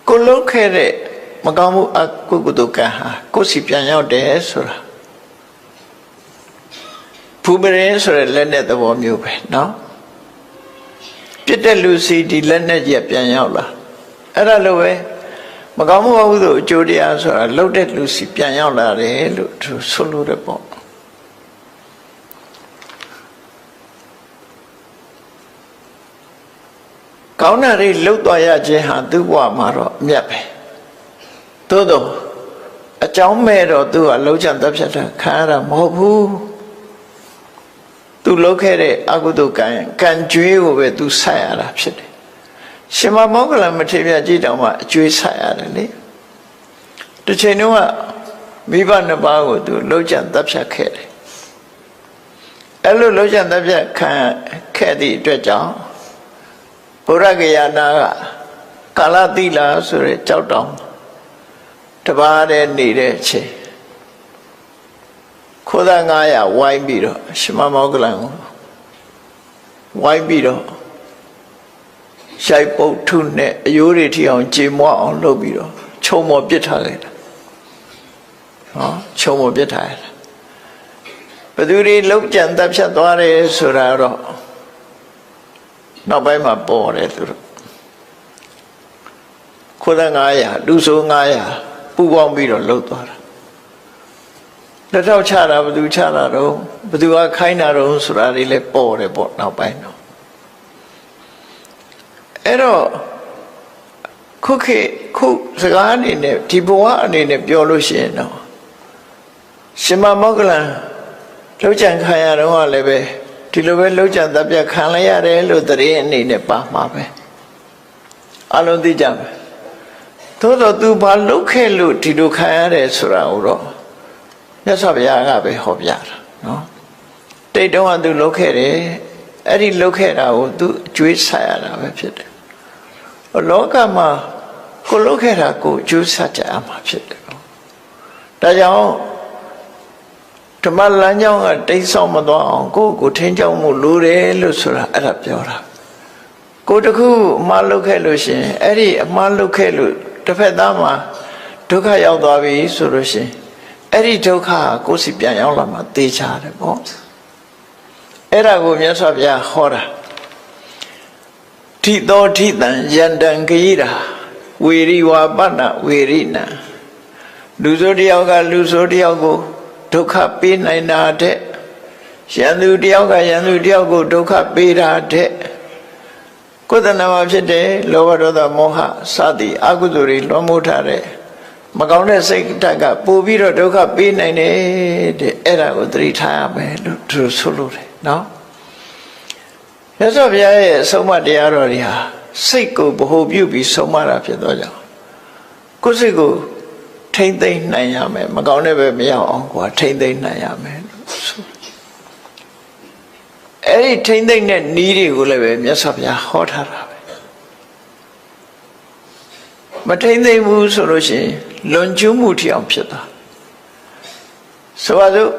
ကိုလှုပ်ခဲ့တဲ့မကောင်းမှုအကုသိုလ်ကံဟာကိုယ်စီပြန်ရောက်တယ်ဆိုတာဘူပရင်ဆိုတဲ့လက်နဲ့သဘောမျိုးပဲနော်ပြစ်တဲ့လူစီဒီလက်နဲ့ကြီးပြန်ရောက်လာအဲ့ဒါလိုပဲမကောင်းမှုအကုသိုလ်အကျိုးတရားဆိုတာလှုပ်တဲ့လူစီပြန်ရောက်လာတယ်လို့သူဆိုလို့ရပေါ့ကောင်းတာတွေလှုပ်သွားရခြင်းဟာသူ့ဘဝမှာတော့အမြတ်ပဲသို့တော့အကြောင်းမဲ့တော့သူကလှုပ်ချံတပ်ဖြတ်တာခံရတာမဟုတ်ဘူးသူလှုပ်ခဲ့တဲ့အကုသိုလ်ကံကြွေးကိုပဲသူဆက်ရတာဖြစ်တယ်ရှင်မမောဂလမထေရကြည်တောင်မှအကျွေးဆက်ရတယ်လေတစ်ချိန်တုန်းကမိဘနှစ်ပါးကိုသူလှုပ်ချံတပ်ဖြတ်ခဲ့တယ်အဲ့လိုလှုပ်ချံတပ်ဖြတ်ခံခဲ့သည့်အတွက်ကြောင့်ဘုရားကယာနာကကာလတိလာဆိုတဲ့ကြောက်တောင်တပါးတည်းနေတဲ့အချိန်ခိုးသား900ဝိုင်းပြီးတော့ရှမမောကလန်ကိုဝိုင်းပြီးတော့ရှိုက်ပုတ်ထုနဲ့အယိုးတွေထိအောင်ကြေမွအောင်လုပ်ပြီးတော့ခြုံမော်ပစ်ထားလိုက်တာဟောခြုံမော်ပစ်ထားရတာဘယ်သူတွေလောက်ကြံတပ်ဖြတ်သွားတယ်ဆိုတာတော့နောက်ပိုင်းမှာပေါ်တယ်သူတို့ခိုးသား900လူဆို900ပူပေါင်းပြီးတော့လှုပ်သွားတာလက်ထောက်ချတာဘယ်သူချတာတော့ဘယ်သူကခိုင်းတာတော့ဆိုတာတွေလည်းပေါ်တယ်ပေါ့နောက်ပိုင်းတော့အဲ့တော့ခုစကားအနေနဲ့ဒီဘဝအနေနဲ့ပြောလို့ရှိရင်တော့ရှင်မမောဂလန်လှုပ်ကြံခံရတော့လည်းပဲဒီလိုပဲလှုပ်ကြံတပ်ပြခံလိုက်ရတယ်လို့တရင်အနေနဲ့ပါမှာပဲအလုံးသိကြမယ်သို့တော့သူဘာလှုပ်ခဲ့လို့ဒီလိုခံရတယ်ဆိုတာကိုတော့မြတ်စွာဘုရားကပဲဟောပြတာနော်တိတ်တုန်းကသူလှုပ်ခဲ့တယ်အဲ့ဒီလှုပ်ခဲ့တာကိုသူအကျွေးဆက်ရတာပဲဖြစ်တယ်လောကမှာကိုလှုပ်ခဲ့တာကိုအကျွေးဆက်ကြရမှာဖြစ်တယ်ဒါကြောင့်ဓမ္မလမ်းကြောင်းကတိတ်ဆောက်မသွားအောင်ကိုထိန်းချောင်းမှုလိုတယ်လို့ဆိုတာအဲ့ဒါပြောတာကိုတခုအမှားလုပ်ခဲ့လို့ရှင်အဲ့ဒီအမှားလုပ်ခဲ့လို့တစ်ဖက်သားမှာဒုက္ခရောက်သွားပြီဆိုလို့ရှင်အဲ့ဒီဒုက္ခကိုယ်စီပြန်ရောက်လာမှသိချတယ်ပေါ့အဲ့ဒါကိုမြတ်စွာဘုရားဟောတာထိသောထိတံယန္တံခိရာဝေရိဝါပနဝေရိနံလူဆိုတယောက်ကလူဆိုတယောက်ကိုဒုက္ခပေးနိုင်တာတဲ့ရန်သူတယောက်ကရန်သူတယောက်ကိုဒုက္ခပေးတာတဲ့ကိုယ်တဏ္ဍာမှာဖြစ်တဲ့လောဘဒေါသမောဟစသည်အကုသိုလ်တွေလွှမ်းမိုးထားတဲ့မကောင်းတဲ့စိတ်ဓာတ်ကပို့ပြီးတော့ဒုက္ခပေးနိုင်တယ်တဲ့အဲ့ဒါကိုသတိထားရမယ်လို့သူဆိုလို့တယ်နော်မြတ်စွာဘုရားရဲ့ဆုံးမတရားတော်တွေဟာစိတ်ကိုဗဟုပြုပြီးဆုံးမတာဖြစ်သောကြောင့်ကိုယ်စိတ်ကိုထိမ့်သိမ့်နိုင်ရမယ်မကောင်းတဲ့ဘက်မရောက်အောင်ကိုယ်ထိမ့်သိမ့်နိုင်ရမယ်လို့ဆိုအဲ့ဒီထိမ့်သိမ့်တဲ့နည်းတွေကိုလည်းပဲမြတ်စွာဘုရားဟောထားတာပဲမထိမ့်သိမ့်ဘူးဆိုလို့ရှိရင်လွန်ကျူးမှုထီအောင်ဖြစ်သွားဆိုပါစို့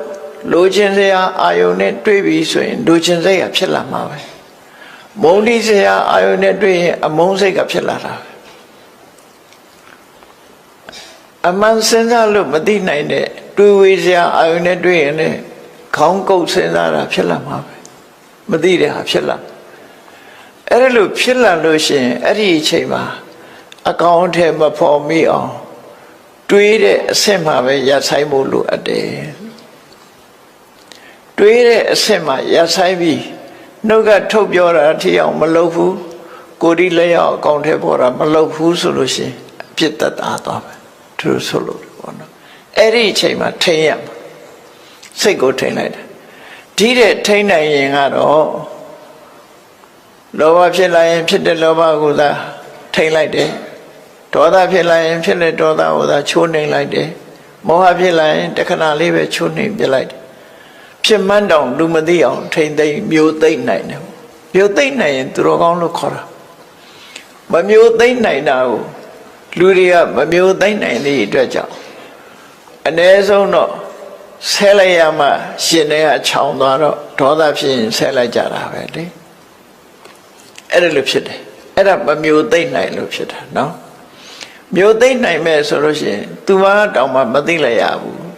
လိုချင်စရာအာယုန်နဲ့တွေ့ပြီဆိုရင်လိုချင်စိတ်ကဖြစ်လာမှာပဲမုန်းတိစရာအာယုန်နဲ့တွေ့ရင်အမုန်းစိတ်ကဖြစ်လာတာပဲအမှန်စဉ်းစားလို့မသိနိုင်တဲ့တွေ့ဝေစရာအာယုန်နဲ့တွေ့ရင်လည်းခေါင်းကုပ်စဉ်းစားတာဖြစ်လာမှာပဲမသိတဲ့ဟာဖြစ်လာ အဲ့ဒါလို့ဖြစ်လာလို့ရှိရင်အဲ့ဒီအချိန်မှာအကောင်အထည်မဖော်မိအောင်တွေးတဲ့အဆင့်မှာပဲရပ်ဆိုင်ဖို့လိုအပ်တယ်တွေးတဲ့အဆင့်မှာရပ်ဆိုင်ပြီးနှုတ်ကထုတ်ပြောတာအထီအောင်မလုပ်ဘူးကိုယ်ဒီလက်ရောက်အကောင်အထည်ပေါ်တာမလုပ်ဘူးဆိုလို့ရှိရင်အပြစ်သက်သာသွားမယ်သူဆိုလို့ပေါ့နော်အဲ့ဒီအချိန်မှာထိန်ရမှာစိတ်ကိုထိန်လိုက်တယ်ဒီတဲ့ထိန်နိုင်ရင်ကတော့လောဘဖြစ်လာရင်ဖြစ်တဲ့လောဘကိုသာထိန်လိုက်တယ်ဒေါသဖြစ်လာရင်ဖြစ်တဲ့ဒေါသကိုသာချိုးနှိမ်လိုက်တယ်မောဟဖြစ်လာရင်တခဏလေးပဲချိုးနှိမ်ပြလိုက်တယ်ဖြစ်မှန်းတောင်လူမသိအောင်ထိန်သိမ့်မျိုးသိမ့်နိုင်တယ်မျိုးသိမ့်နိုင်ရင်သူတော်ကောင်းလို့ခေါ်တာမမျိုးသိမ့်နိုင်တာကိုလူတွေကမမျိုးသိမ့်နိုင်တဲ့အတွက်ကြောင့်အ ਨੇ ဆုံးတော့ဆဲလိုက်ရမှရှင်တွေကခြောင်သွားတော့ဒေါသဖြစ်ရင်ဆဲလိုက်ကြတာပဲလေအဲ့ဒါလိုဖြစ်တယ်အဲ့ဒါမမျိုးသိမ့်နိုင်လို့ဖြစ်တာနော်မျိုးသိမ့်နိုင်မဲ့ဆိုလို့ရှိရင်သူမတောင်မှမသိလိုက်ရဘူး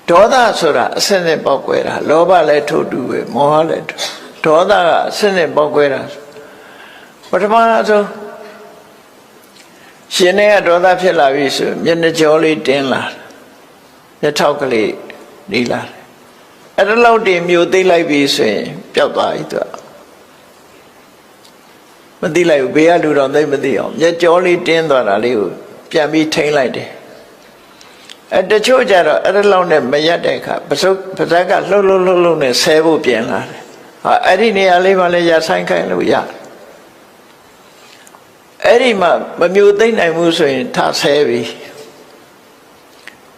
ဒေါသဆိုတာအစစ်နဲ့ပေါက်ကွဲတာလောဘလည်းထို့တူပဲမောဟလည်းဒေါသကအစစ်နဲ့ပေါက်ကွဲတာပထမဆုံးရှင်တွေကဒေါသဖြစ်လာပြီဆိုမျက်နှာကြောလေးတင်းလာလက်ထောက်ကလေးနေလာအဲ့ဒါလောက်တင်မျိုးသိမ့်လိုက်ပြီဆိုရင်ပျောက်သွားပြီသူကမသိလိုက်ဘူးဘေးကလူတော်သိမသိအောင်မျက်ကြောလေးတင်းသွားတာလေးကိုပြန်ပြီးထိန်းလိုက်တယ်တချို့ကြတော့အဲ့ဒါလောက်နဲ့မရက်တဲ့အခါပါဇက်ကလှုပ်နဲ့ဆဲဖို့ပြင်လာတယ်ဟာအဲ့ဒီနေရာလေးမှလည်းရဆိုင်ခိုင်းလို့ရအဲ့ဒီမှာမမျိုးသိမ့်နိုင်ဘူးဆိုရင်ထဆဲပြီ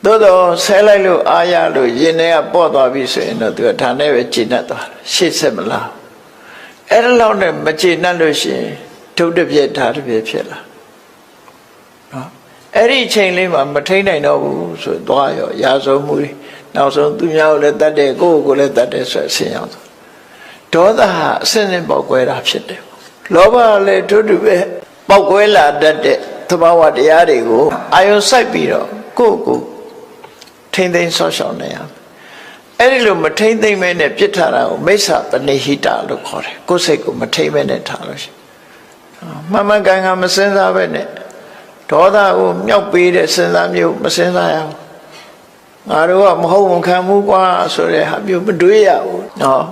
သို့တော့ဆဲလိုက်လို့အားရလို့ရင်ထဲကပေါ့သွားပြီဆိုရင်တော့သူကဒါနဲ့ပဲကျဉ်တ်သွားတယ်ရှေ့ဆက်မလားအဲ့ဒါလောက်နဲ့မကျဉ်တ်လို့ရှိရင်ဒုတစ်ပြက်ဓာတ်တစ်ပြက်ဖြစ်လာနော်အဲ့ဒီအချိန်လေးမှာမထိန်နိုင်တော့ဘူးဆိုသွားရောရာဇုံမှုနောက်ဆုံးသူများကိုလည်းတတ်တယ်ကိုယ့်ကိုယ်လည်းတတ်တယ်ဆိုအဆင်ရောက်သွားဒေါသဟာအစင်းစင်းပေါက်ကွဲတာဖြစ်တယ်လောဘလည်းထို့တူပဲပေါက်ကွဲလာတတ်တဲ့သဘာဝတရားတွေကိုအာယုံစိုက်ပြီးတော့ကိုယ့်ကိုထိမ့်သိမ်းဆော့ရှောင်နေရအဲ့ဒီလိုမထိမ့်သိမ်းမဲနဲ့ပြစ်ထားတာကိုမိစ္ဆာပနိဟိတလို့ခေါ်တယ်ကိုယ်စိတ်ကိုမထိမ့်မဲနဲ့ထားလို့ရှိမှန်မှန်ကန်ကန်မစင်စားပဲနဲ့ဒေါသကိုမြောက်ပေးတဲ့စဉ်းစားမျိုးမစဉ်းစားရဘူးငါတို့ကမဟုတ်ဝန်ခံမှုကွာဆိုတဲ့ဟာမျိုးမတွေးရဘူးနော်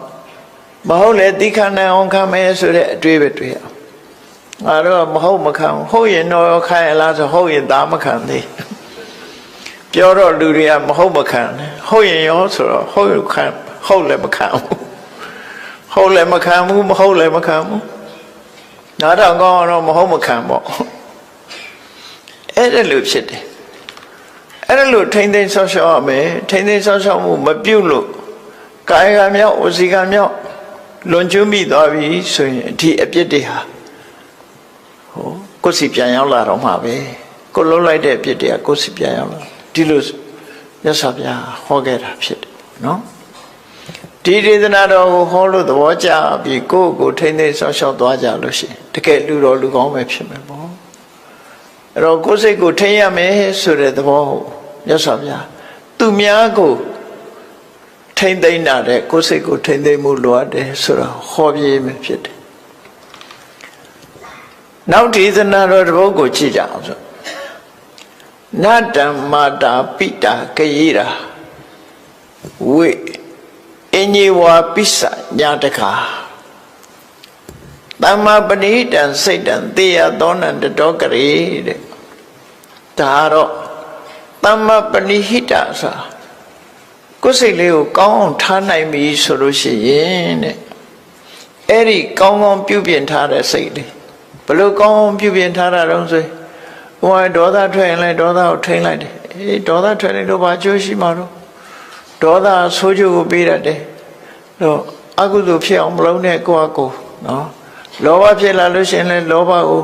မဟုတ်လေတိခဏအောင်ခံမယ်ဆိုတဲ့အတွေးပဲတွေးရအောင်ငါတို့ကမဟုတ်မခံဟုတ်ရင်တော့ခံရလားဆိုဟုတ်ရင်သားမခံသေးပြောတော့လူတွေကမဟုတ်မခံဟုတ်ရင်ရောဆိုတော့ဟုတ်ခံဟုတ်လည်းမခံဘူးဟုတ်လည်းမခံဘူးမဟုတ်လည်းမခံဘူးနားတော့ကောင်းတော့မဟုတ်မခံပေါ့အဲ့ဒါလို့ဖြစ်တယ်အဲ့ဒါလို့ထိမ့်သိမ်းဆော့ရှော့ရမယ်ထိမ့်သိမ်းဆော့ရှော့မှုမပြုတ်လို့ကာယကမြောက်ဝစီကမြောက်လွန်ကျွမ်းမိသွားပြီဆိုရင်ဒီအပြစ်တွေဟာကိုယ်စီပြန်ရောက်လာတော့မှာပဲကိုလုံးလိုက်တဲ့အပြစ်တွေကကိုယ်စီပြန်ရောက်လာဒီလိုမြတ်စွာဘုရားဟောခဲ့တာဖြစ်တယ်နော်ဒီဒေသနာတော်ကိုဟောလို့သဘောကျပြီးကိုယ့်ကိုထိမ့်သိမ်းဆော့ရှော့သွားကြလို့ရှိရင်တကယ်လူတော်လူကောင်းပဲဖြစ်မယ်ပေါ့အဲ့တော့ကိုယ်စိတ်ကိုထိမ့်ရမယ်ဆိုတဲ့သဘောဟုတ်မြတ်စွာဘုရားသူများကိုထိမ့်သိမ်းတာတဲ့ကိုယ်စိတ်ကိုထိမ့်သိမ်းမှုလိုအပ်တယ်ဆိုတော့ဟောပြမယ်ဖြစ်တယ်နောက်ဒေသနာတော်တစ်ပုဒ်ကိုကြည့်ကြအောင်ဆိုနတ္တမာတာပိတာကယေရာဝိအညေဝါပိစညာတခါသမ္မာပဏိတံစိတ်တံသေယသောနံတတောကရေတဲ့ဒါတော့သမ္မာပဏိဟိတဆိုကိုယ်စိတ်လေးကိုကောင်းအောင်ထားနိုင်ပြီဆိုလို့ရှိရင်တဲ့အဲ့ဒီကောင်းကောင်းပြုပြင်ထားတဲ့စိတ်လေးဘလို့ကောင်းအောင်ပြုပြင်ထားတာတော့ဆိုဟိုဒေါသထွက်ရင်လည်းဒေါသကိုထိန်းလိုက်တယ်အေးဒေါသထွက်ရင်တော့ဘာကျိုးရှိမှာတော့ဒေါသဆိုးကျိုးကိုပေးတတ်တယ်တော့အကုသိုလ်ဖြစ်အောင်မလုပ်နဲ့ကိုယ့်အကိုနော်လောဘဖြစ်လာလို့ရှိရင်လည်းလောဘကို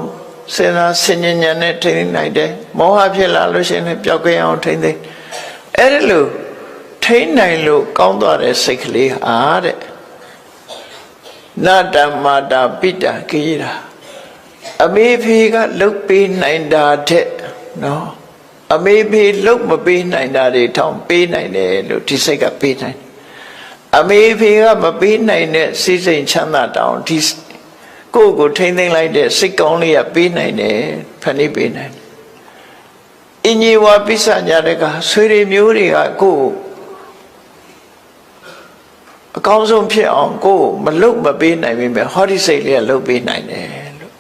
စဉ်းစားဆင်ញဉဏ်နဲ့ထိန်းနိုင်တယ်မောဟဖြစ်လာလို့ရှိရင်လည်းပျောက်ကင်းအောင်ထိန်းသိမ်းအဲ့ဒါလို့ထိန်းနိုင်လို့ကောင်းသွားတဲ့စိတ်ကလေးဟာတဲ့နတ္တမာတာပိတာကေရာအမေဖေကလှုပ်ပေးနိုင်တာတဲ့နော်အမေဖေလှုပ်မပေးနိုင်တာတွေထောင်ပေးနိုင်တယ်လို့ဒီစိတ်ကပေးနိုင်အမေဖေကမပေးနိုင်တဲ့စိတ်စိမ်ချမ်းသာတောင်ဒီ ကိုထိမ့်သိမ့်လိုက်တဲ့စိတ်ကောင်းလေးကပေးနိုင်တယ်ဖန်တီးပေးနိုင်တယ်အင်းကြီးဝါပိဿညာတကဆွေတွေမျိုးတွေကကိုအကောင်းဆုံးဖြစ်အောင်ကိုမလုတ်မပေးနိုင်ပေမဲ့ဟောဒီစိတ်လေးကလုတ်ပေးနိုင်တယ်လို့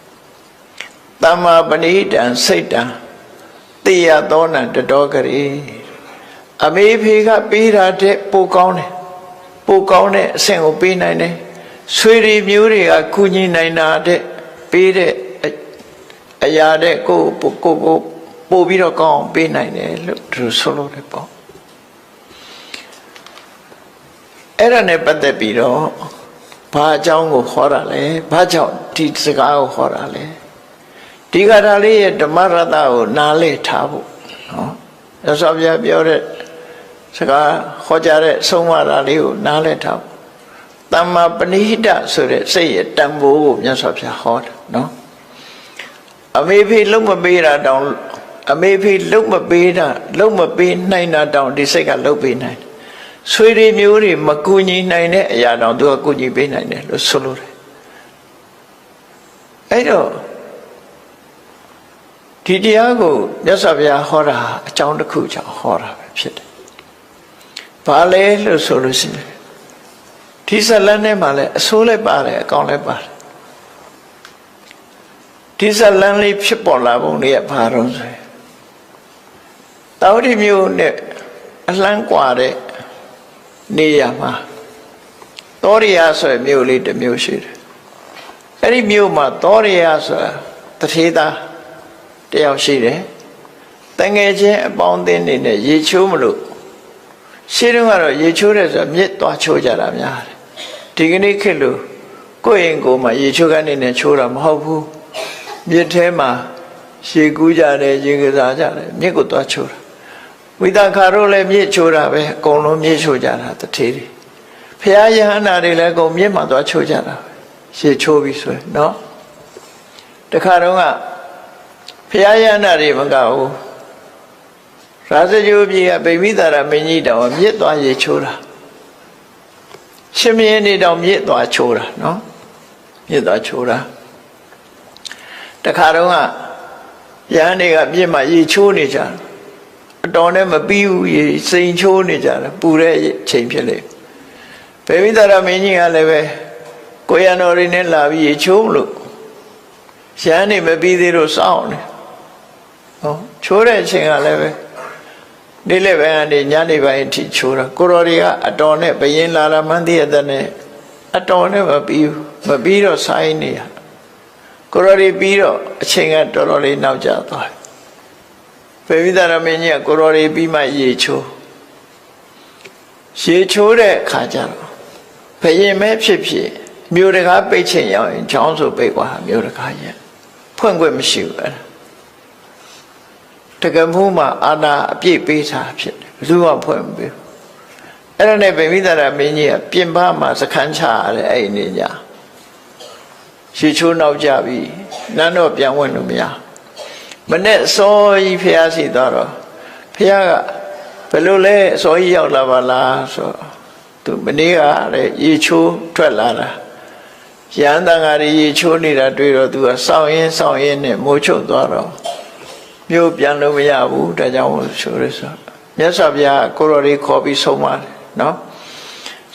တမ္မာပဏိတံစိတ်တံတေယသောနံတတော်ကလေးအမေဖေကပေးတာတဲ့ပိုကောင်းတယ်ပိုကောင်းတဲ့အဆင့်ကိုပေးနိုင်တယ်ဆွေတွေမျိုးတွေကကုညီနိုင်တာတဲ့ပေးတဲ့အရာတဲ့ကိုပို့ပြီးတော့ကောင်းပေးနိုင်တယ်လို့သူဆိုလို့တယ်ပေါ့အဲ့ဒါနဲ့ပတ်သက်ပြီးတော့ဘာအကြောင်းကိုခေါ်တာလဲဘာကြောင့်ဒီစကားကိုခေါ်တာလဲဒီကထာလေးရဲ့ဓမ္မရတ္တကိုနားလည်ထားဖို့နော်ရသော်ပြပြောတဲ့စကားခေါ်ကြတဲ့ဆုံးမတာလေးကိုနားလည်ထားဖို့တမ္မာပဏိဟိတဆိုတဲ့စိတ်ရဲ့တန်ဖိုးကိုမြတ်စွာဘုရားဟောတာနော်အမေဖေလုံးမပေးတာတောင်အမေဖေလုံးမပေးတာလုံးမပေးနိုင်တာတောင်ဒီစိတ်ကလုံးပေးနိုင်ဆွေတွေမျိုးတွေမကူညီနိုင်တဲ့အရာတောင်သူကကူညီပေးနိုင်တယ်လို့ဆိုလိုတယ်အဲ့တော့ဒီတရားကိုမြတ်စွာဘုရားဟောတာအကြောင်းတစ်ခုကြောင့်ဟောတာပဲဖြစ်တယ်ဘာလဲလို့ဆိုလို့ရှိရင်ဒီဇလန်ထဲမှာလည်းအဆိုးလည်းပါတယ်အကောင်လည်းပါတယ်ဒီဇလန်လေးဖြစ်ပေါ်လာပုံလေးကဘာတော့ဆိုရင်တောတိမျိုးနဲ့အလှမ်းกว่าတဲ့နေရမှာသောရိယဆိုတဲ့မြို့လေးတစ်မြို့ရှိတယ်အဲ့ဒီမြို့မှာသောရိယဆိုတာတထေးသားတယောက်ရှိတယ်တငယ်ချင်းအပေါင်းအသင်းတွေနဲ့ရေချိုးမလို့ရှင်းတော့ကတော့ရေချိုးတယ်ဆိုတာမြစ်သွားချိုးကြတာများတယ်ဒီကနေ့ခေတ်လို့ကိုယ့်ရင်ကိုယ်မှာရေချိုးကနေနဲ့ချိုးတာမဟုတ်ဘူးမြစ်ထဲမှာရေကူးကြတယ်ရေကစားကြတယ်မြစ်ကိုသွားချိုးတာဝိသခါတို့လည်းမြစ်ချိုးတာပဲအကုန်လုံးမြစ်ချိုးကြတာတထေးတွေဖရာယဟန္တာတွေလည်းအကုန်မြစ်မှာသွားချိုးကြတာရေချိုးပြီးဆိုရင်နော်တခါတော့ကဖရာယဟန္တာတွေမကဘူးရာဇဂိုပြည်ကဗိမိသာရမင်းကြီးတောင်မြစ်သွားရေချိုးတာရှင်မင်းနေတောင်မြစ်သွားချိုးတာနော်မြစ်သွားချိုးတာတခါတော့ကယဟန်တွေကမြစ်မှာရေချိုးနေကြတယ်အတော်နဲ့မပြီးဘူးရေစိန်ချိုးနေကြတယ်ပူတဲ့ချိန်ဖြစ်လေဗေမိသာရမင်းကြီးကလည်းပဲကိုရံတော်တွေနဲ့လာပြီးရေချိုးလို့ရဟန်းနေမပြီးသေးလို့စောင့်နေဟောချိုးတဲ့အချိန်ကလည်းပဲနေ့လည်းပဲကနေညနေပိုင်းအထိချိုးတာကိုတော်တွေကအတော်နဲ့ဘယင်းလာလာမှန်းသိရတဲ့နဲ့အတော်နဲ့မပြီးတော့ဆိုင်းနေရကိုတော်တွေပြီးတော့အချိန်ကတော်တော်လေးနောက်ကျသွားဗေမိသာရမင်းကြီးကကိုတော်တွေပြီးမှရေချိုးတဲ့အခါကျတော့ဘယင်းမဲဖြစ်ဖြစ်မြို့တကားပိတ်ချိန်ရောက်ရင်ချောင်းဆိုပိတ်သွားမြို့တကားရဲ့ဖွင့်ခွင့်မရှိဘူးအဲ့ဒါတကမှုမှာအာနာအပြည့်ပေးတာဖြစ်တယ်ဘယ်သူမှဖွင့်မပေးဘူးအဲ့ဒါနဲ့ဗေမိသာရမင်းကြီးကပြင်ပမှာစခန်းချရတယ်အဲ့ဒီနေ့ညရေချိုးနောက်ကြပြီနန်းတော့ပြန်ဝင်လို့မရမနဲ့စောကြီးဖះစီသွားတော့ဖះကဘယ်လိုလဲစောကြီးရောက်လာပါလားဆိုသူမနေ့ကလည်းရေချိုးထွက်လာတာရဟန်းတန်ဃာတွေရေချိုးနေတာတွေ့တော့သူကစောင့်ရင်းနဲ့မိုးချုပ်သွားတော့မြို့ပြန်လို့မရဘူးဒါကြောင့်ဆိုရဆိုမြတ်စွာဘုရားကိုရော်လေးခေါ်ပြီးဆုံးပါတယ်နော်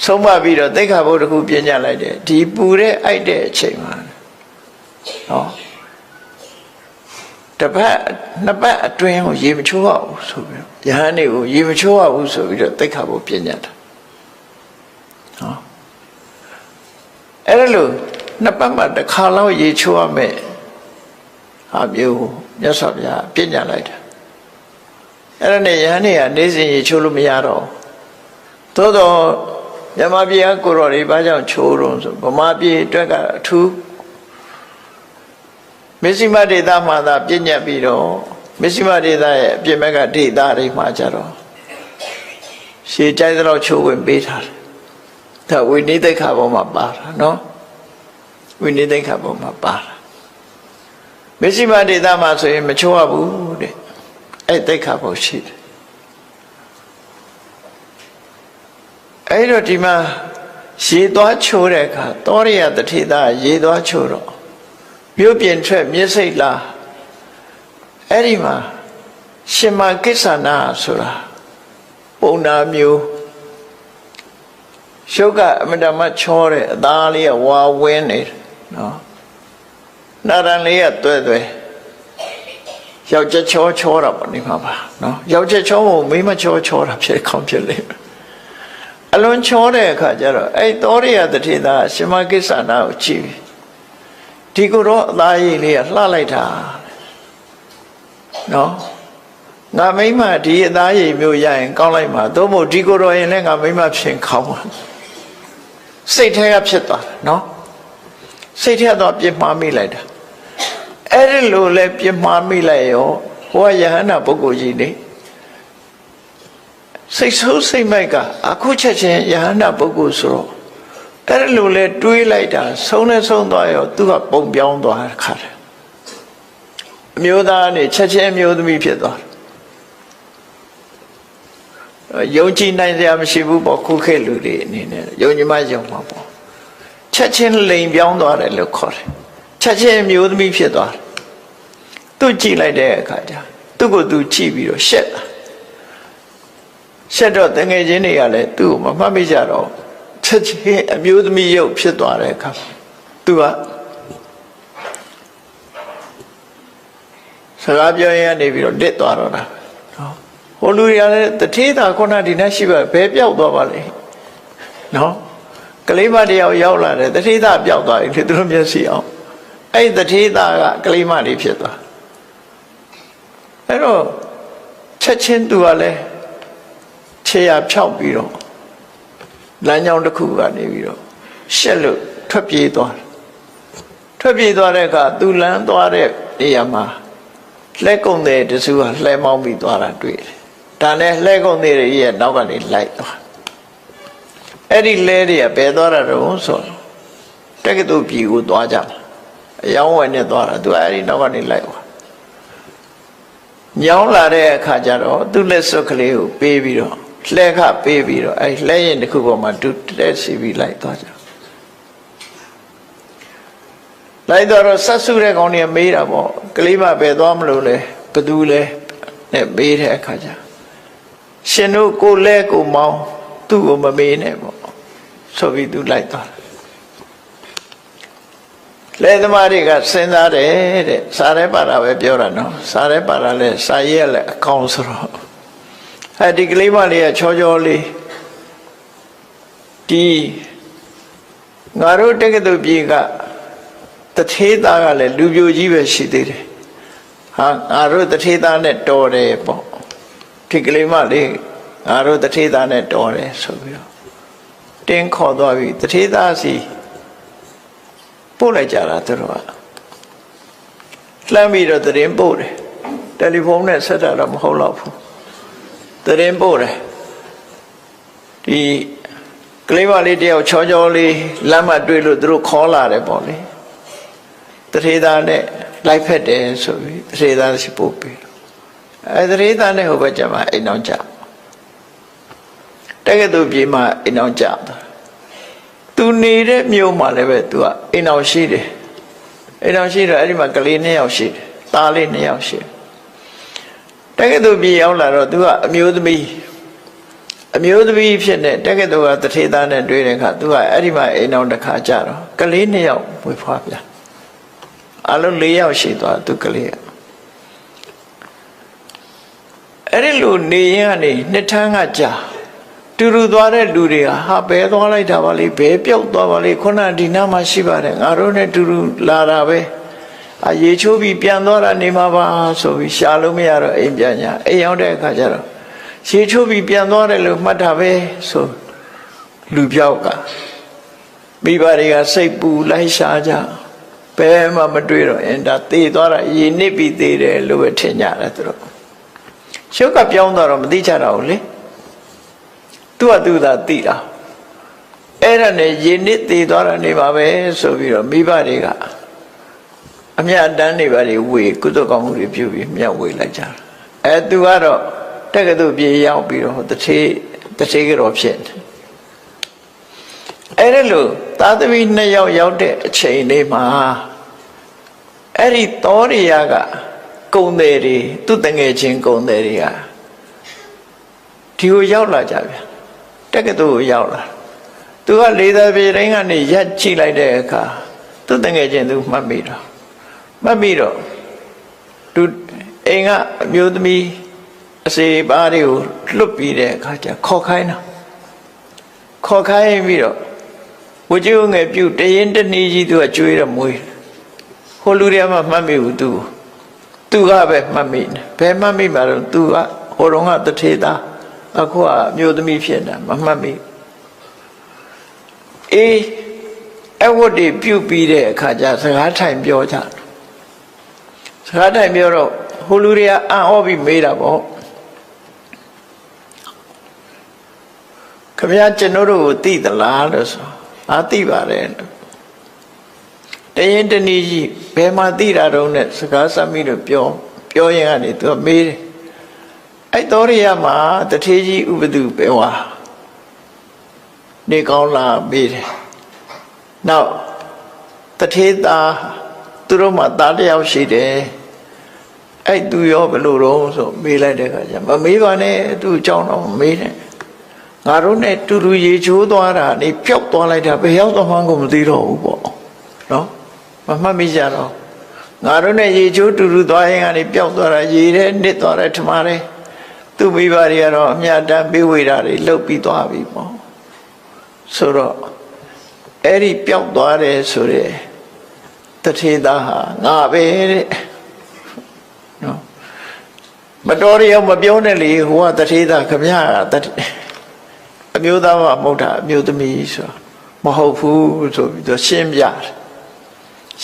ဆုံးမပြီးတော့သိက္ခာပုဒ်တစ်ခုပြညတ်လိုက်တယ်ဒီပူတဲ့အိုက်တဲ့အချိန်မှာနော်တစ်ပတ်နှစ်ပတ်အတွင်းကိုရေမချိုးရဘူးဆိုပြီးယဟန်တွေကိုရေမချိုးရဘူးဆိုပြီးတော့သိက္ခာပုဒ်ပြညတ်တာနော်အဲ့ဒါလို့နှစ်ပတ်မှတစ်ခါလောက်ရေချိုးရမယ်ဟာမျိုးမြတ်စွာဘုရားပြညတ်လိုက်တာအဲ့ဒါနဲ့ယဟန်တွေကနေ့စဉ်ရေချိုးလို့မရတော့သို့တော့မြမပြည်ကကိုရော်တွေဘာကြောင့်ချိုးတော့ဆိုဗမာပြည်အတွက်ကအထူးမစ္စည်းမဒေသမှာသာပြညတ်ပြီးတော့မစ္စည်းမဒေသရဲ့အပြင်ဘက်ကဒေသတွေမှာကြတော့ရှေးကြိုက်တော့ချိုးဝင်ပေးထားတယ်ဒါဝိနည်းသိက္ခာပေါ်မှာပါတာနော်ဝိနည်းသိက္ခာပေါ်မှာပါတာမစ္စည်းမဒေသမှာဆိုရင်မချိုးရဘူးတဲ့အဲ့သိက္ခာပေါ်ရှိတယ်အဲ့တော့ဒီမှာရေသွားချိုးတဲ့အခါသောရိယတထေသာရေသွားချိုးတော့ မြို့ပြင်ထွက်မြစ်စိတ်လားအဲ့ဒီမှာရှင်မကိစ္ဆနာဆိုတာပုံနာမျိုးရှုပ်ကအမတမချောတဲ့အသားလေးကဝါဝင်းနေတယ်နော်နာရန်လေးကတွဲတွဲယောက်ျားချောတာပေါ့ဒီမှာပါနော်ယောက်ျားချောမို့မိန်းမချောတာဖြစ်ခေါင်းဖြစ်လိမ့်မယ်အလွန်ချောတဲ့အခါကျတော့အဲ့သောရိယတထေသာရှင်မကိစ္ဆနာကိုကြည့်ဒီကိုတော့အသားရည်လေးကလှလိုက်တာနော်ငါမိမဒီအသားရည်မျိုးရရင်ကောင်းလိုက်မှာသို့မဟုတ်ဒီကိုတော့ရင်လည်းငါမိမဖြစ်ခေါင်းပါစိတ်ထဲကဖြစ်သွားတယ်နော်စိတ်ထဲတော့ပြစ်မှားမိလိုက်တာအဲ့ဒီလိုလဲပြစ်မှားမိလိုက်ရောဟိုကယဟန္တာပုဂ္ဂိုလ်ကြီးနေစိတ်ဆိုးစိတ်မိုက်ကအခုချက်ချင်းယဟန္တာပုဂ္ဂိုလ်ဆိုတော့အဲ့ဒီလိုလဲတွေးလိုက်တာဆုံးနဲ့ဆုံးသွားရောသူကပုံပြောင်းသွားခါတယ်အမျိုးသားနဲ့ချက်ချင်းအမျိုးသမီးဖြစ်သွားယုံကြည်နိုင်စရာမရှိဘူးပေါ့ခုခေတ်လူတွေအနေနဲ့ယုံကြည်မှယုံမှာပေါ့ချက်ချင်းလိန်ပြောင်းသွားတယ်လို့ခေါ်တယ်ချက်ချင်းအမျိုးသမီးဖြစ်သွားတယ်သူကြည့်လိုက်တဲ့အခါကျသူ့ကိုသူကြည့်ပြီးတော့ရှက်တာရှက်တော့တငယ်ချင်းတွေကလည်းသူ့ကိုမမှတ်မိကြတော့ချက်ချင်းအမျိုးသမီးရုပ်ဖြစ်သွားတဲ့အခါသူကစကားပြောရင်းနေပြီးတော့တစ်သွားတော့တာနော်ဟိုလူတွေကလည်းတထေးသာခုနဒီနေ့ရှိပါဘယ်ပြောက်သွားပါလဲနော်ကလေးမတယောက်ရောက်လာတယ်တထေးသာပျောက်သွားပြီသူတို့မျက်စိအောင်အဲ့တထေးသာကကလေးမလေးဖြစ်သွားအဲ့တော့ချက်ချင်းသူကလည်းခြေရဖြောက်ပြီးတော့လမ်းကြောင်းတစ်ခုကနေပြီးတော့ရှက်လို့ထွက်ပြေးသွားတဲ့အခါသူလမ်းသွားတဲ့နေရာမှာလှဲကုန်တဲ့တစုကလှဲမောင်းပြီးသွားတာတွေ့တယ်ဒါနဲ့လှဲကုန်တဲ့ရဲ့နောက်ကနေလိုက်သွားအဲ့ဒီလဲတွေကဘယ်သွားတာတုံးဆိုတက္ကသိုလ်ပြည်ကိုသွားကြမှာအယောင်းဝယ်နဲ့သွားတာသူအဲ့ဒီနောက်ကနေလိုက်သွားညောင်းလာတဲ့အခါကျတော့သူ့လက်စွပ်ကလေးကိုပေးပြီးတော့လှဲခပေးပြီးတော့အဲ့လှဲရင်တစ်ခုပေါ်မှာတူတက်စီပြီးလိုက်သွားကြလိုက်တော့ဆက်စုတဲ့ကောင်တွေမေးတာပေါ့ကလေးမပဲသွားမလို့လဲဘသူလဲနဲ့မေးတဲ့အခါကျရှင်တို့ကိုလဲကိုမောင်းသူ့ကိုမမေးနဲ့ပေါ့ဆိုပြီးသူလိုက်သွားလဲသမားတွေကစဉ်းစားတယ်တဲ့စားရဲပါတာပဲပြောတာနော်စားရဲပါတာလဲစာရေးရလဲအကောင်ဆိုတော့ဒီကလေးမလေးကချောချောလေးဒီငါတို့တက္ကသိုလ်ပြည်ကတထေးသားကလည်းလူပြိုကြီးပဲရှိသေးတယ်ဟာငါတို့တထေးသားနဲ့တော်တယ်ပေါ့ဒီကလေးမလေးငါတို့တထေးသားနဲ့တော်တယ်ဆိုပြီးတော့တင်းခေါ်သွားပြီတထေးသားစီပို့လိုက်ကြတာသူတို့ကလှမ်းပြီးတော့သတင်းပို့တယ်တယ်လီဖုန်းနဲ့ဆက်တာတော့မဟုတ်တော့ဘူးသတင်းပို့တယ်ဒီကလေးမလေးတယောက်ချောချောလေးလမ်းမှာတွေ့လို့သူတို့ခေါ်လာတယ်ပေါ့လေတထေးသားနဲ့လိုက်ဖက်တယ်ဆိုပြီးတထေးသားရှိပို့ပြီးတထေးသားနဲ့ဟိုဘက်ကျမှအိမ်အောင်ကြတက္ကသိုလ်ပြည်မှာအိမ်အောင်ကြသူနေတဲ့မြို့မှာလည်းပဲသူကအိမ်အောင်ရှိတယ်အိမ်အောင်ရှိတော့အဲ့ဒီမှာကလေး2ယောက်ရှိတယ်သားလေး2ယောက်ရှိတယ်တက္ကသိုလ်ပြည်ရောက်လာတော့သူကအမျိုးသမီးဖြစ်နေတက္ကသိုလ်ကတထေးသားနဲ့တွေ့တဲ့အခါသူကအဲ့ဒီမှာအိမ်အောင်တစ်ခါကြတော့ကလေး2ယောက်ဝေဖွားပြန်အလုံး4ယောက်ရှိသွားသူကလေးအဲ့ဒီလိုနေရင်ကနေနှစ်ထန်းကကြာတူတူသွားတဲ့လူတွေကဟာဘဲသွားလိုက်တာပါလေဘဲပြောက်သွားပါလေခုနဒီနားမှာရှိပါတယ်ငါတို့နဲ့တူတူလာတာပဲရေချိုးပြီးပြန်သွားတာနေမှာပါဆိုပြီးရှာလို့မရတော့အိမ်ပြန်ညာအိမ်ရောက်တဲ့အခါကျတော့ရေချိုးပြီးပြန်သွားတယ်လို့မှတ်တာပဲဆိုလူပြောက်ကမိဘတွေကစိတ်ပူလိုက်ရှာကြဘယ်မှမတွေ့တော့အင်းဒါသေသွားတာရေနစ်ပြီးသေတယ်လို့ပဲထင်ကြတယ်သူတို့ရှုပ်ကပြောင်းသွားတော့မသိကြတော့ဘူးလေသူကသူသာသိတာအဲ့ဒါနဲ့ရေနစ်သေးသွားတာနေပါပဲဆိုပြီးတော့မိဘတွေကအမြတ်တမ်းနေပါလေဝေကုသကောင်းမှုတွေပြုပြီးမြတ်ဝေလိုက်ကြတာသူကတော့တက္ကသိုလ်ပြေရောက်ပြီးတော့တထေးကြောဖြစ်တယ်အဲ့ဒါလို့သားသမီး2ယောက်ရောက်တဲ့အချိန်လေးမှာ အဲ့ဒီသောရိယကကုံတယ်တွေသူတငယ်ချင်းကုံတယ်တွေကဒီကိုရောက်လာကြဗျာတက္ကသိုလ်ကိုရောက်လာသူကလေသာပြေတိုင်းကနေရက်ကြည့်လိုက်တဲ့အခါသူတငယ်ချင်းသူမှတ်မိတော့သူအိမ်ကအမျိုးသမီးအစေပါးတွေကိုလွတ်ပြီးတဲ့အခါကျခေါ်ခိုင်းပြီးတော့ဝကြိုးငယ်ပြုတ်တရင်တနည်းကြီးသူကကျွေးတော့မွေးဟိုလူတွေကမှမှတ်မိဘူးသူကပဲမှတ်မိတယ်ဘယ်မှတ်မိမှာတော့သူကဟိုတုန်းကတထေသားအခုကအမျိုးသမီးဖြစ်တာမမှတ်မိအေးအဝတ်တွေပြုတ်ပြီးတဲ့အခါကျစကားထိုင်ပြောကြစကားထိုင်ပြောတော့ဟိုလူတွေကအံ့ဩပြီးမေးတာပေါ့ခင်ဗျားကျွန်တော်တို့ကိုသိသလားလို့ဆိုသိပါတယ်တရင်တနည်းကြီးဘယ်မှာသိတာတော့နဲ့စကားဆက်ပြီးတော့ပြောရင်ကနေသူကမေးတယ်အဲ့တော်ရရမှာတထေးကြီးဥပဒုပဲဝါနေကောင်းလားမေးတယ်နောက်တထေးသားသူတို့မှသားတယောက်ရှိတယ်အဲ့သူရောဘယ်လိုတော့ဆိုမေးလိုက်တဲ့အခါကျမမေးပါနဲ့သူ့အကြောင်းတော့မေးတယ်ငါတို့နဲ့တူတူရေချိုးသွားတာနေပျောက်သွားလိုက်တာဘယ်ရောက်သွားမှန်းကိုမသိတော့ဘူးပေါ့နော်မမှတ်မိကြတော့ငါတို့နဲ့ရေချိုးတူတူသွားရင်ကနေပျောက်သွားတာရေထဲနစ်သွားတယ်ထမတယ်သူ့မိဘတွေကတော့အမြတ်တမ်းပေးဝေတာတွေလှုပ်ပြီးသွားပြီပေါ့ဆိုတော့အဲ့ဒီပျောက်သွားတယ်ဆိုတဲ့တထေသားဟာငါပဲတဲ့နော်မတော်ရအောင်မပြောနဲ့လေဟိုကတထေသားခမရအမျိုးသားမဟုတ်တာအမျိုးသမီးဆိုမဟုတ်ဘူးဆိုပြီးတော့ရှင်းပြတယ်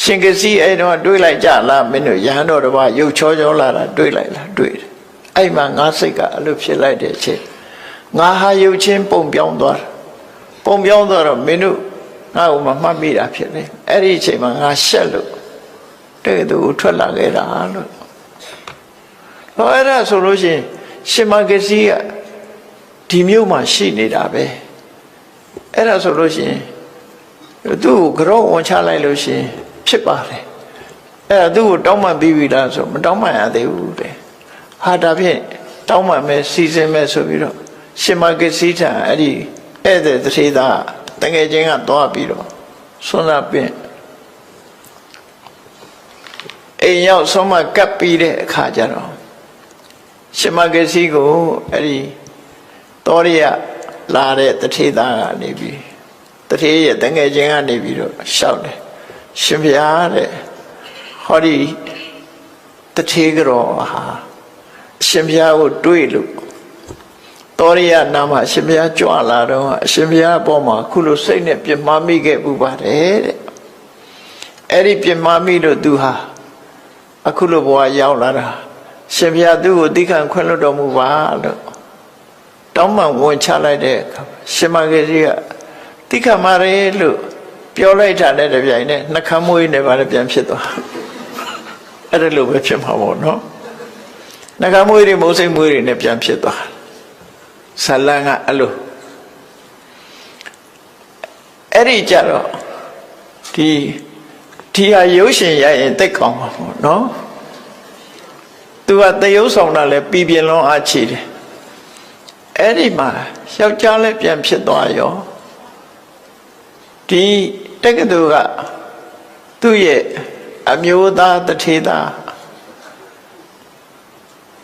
ရှင်ကစီအဲ့တော့တွေးလိုက်ကြလားမင်းတို့ရဟန်းတော်တစ်ပါးရုပ်ချောလာတာတွေးလိုက်လားတွေးတယ်အဲ့မှာငါစိတ်ကအလိုဖြစ်လိုက်တဲ့အချိန်ငါဟာရုပ်ချင်းပုံပြောင်းသွားတော့မင်းတို့ငါ့ကိုမမှတ်မိတာဖြစ်လေအဲ့ဒီအချိန်မှာငါရှက်လို့တဲ့သူထွက်လာခဲ့တာလို့ဟောအဲ့ဒါဆိုလို့ရှိရင်ရှင်မကစီကဒီမြို့မှာရှိနေတာပဲအဲ့ဒါဆိုလို့ရှိရင်သူ့ကိုကြောဝန်ချလိုက်လို့ရှိရင်ဖြစ်ပါတယ်အဲ့ဒါသူ့ကိုတောင်းပန်ပြီးပြီလားဆိုမတောင်းပန်ရသေးဘူးတဲ့ဟာဒါဖြင့်တောင်းပန်မယ်စီစဉ်မယ်ဆိုပြီးတော့ရှင်မကစီထံအဲ့ဒီဧည့်သည်တထေသားတငယ်ချင်းကသွားပြီးတော့ဆွမ်းသာပင့်အိမ်ရောက်ဆုံးမကပ်ပြီးတဲ့အခါကျတော့ရှင်မကစီကိုအဲ့ဒီတော်ရလာတဲ့တထေသားကနေပြီးတထေရဲ့တငယ်ချင်းကနေပြီးတော့ရှောက်တယ်ရှင်ဗျာတဲ့ဟောဒီတထေကြောဟာရှင်ဗျာကိုတွေးလို့တော်ရနာမှာရှင်ဗျာကြွလာတော့အရှင်ဗျာအပေါ်မှာခုလိုစိတ်နဲ့ပြမမိခဲ့ပူပါတယ်တဲ့အဲ့ဒီပြမမိလို့သူဟာအခုလိုဘဝရောက်လာတာရှင်ဗျာသူ့ကိုသိခံခွင့်လွတ်တော်မူပါလို့တောင်းပန်ဝန်ချလိုက်တဲ့အခါရှင်မကကြီးကသိခံပါရဲလို့ပြောလိုက်တာနဲ့တပြိုင်နက်နှခမ်းမွေးနေပါလေပြန်ဖြစ်သွားအဲ့ဒါလိုပဲဖြစ်မှာပေါ့နော်နှခမ်းမွေးတွေမုံစိတ်မွေးတွေနဲ့ပြန်ဖြစ်သွားဇလန်ကအဲ့လိုအဲ့ဒီကြတော့ဒီဟာရုပ်ရှင်ရရင်တိတ်ကောင်းပါပေါ့နော်သူကတရုပ်ဆောင်တာလဲပြည်ပြင်းလုံးအားချီတယ်အဲ့ဒီမှာယောက်ျားလည်းပြန်ဖြစ်သွားရောဒီတက္ကသိုလ်ကသူ့ရဲ့အမျိုးသားတထေသား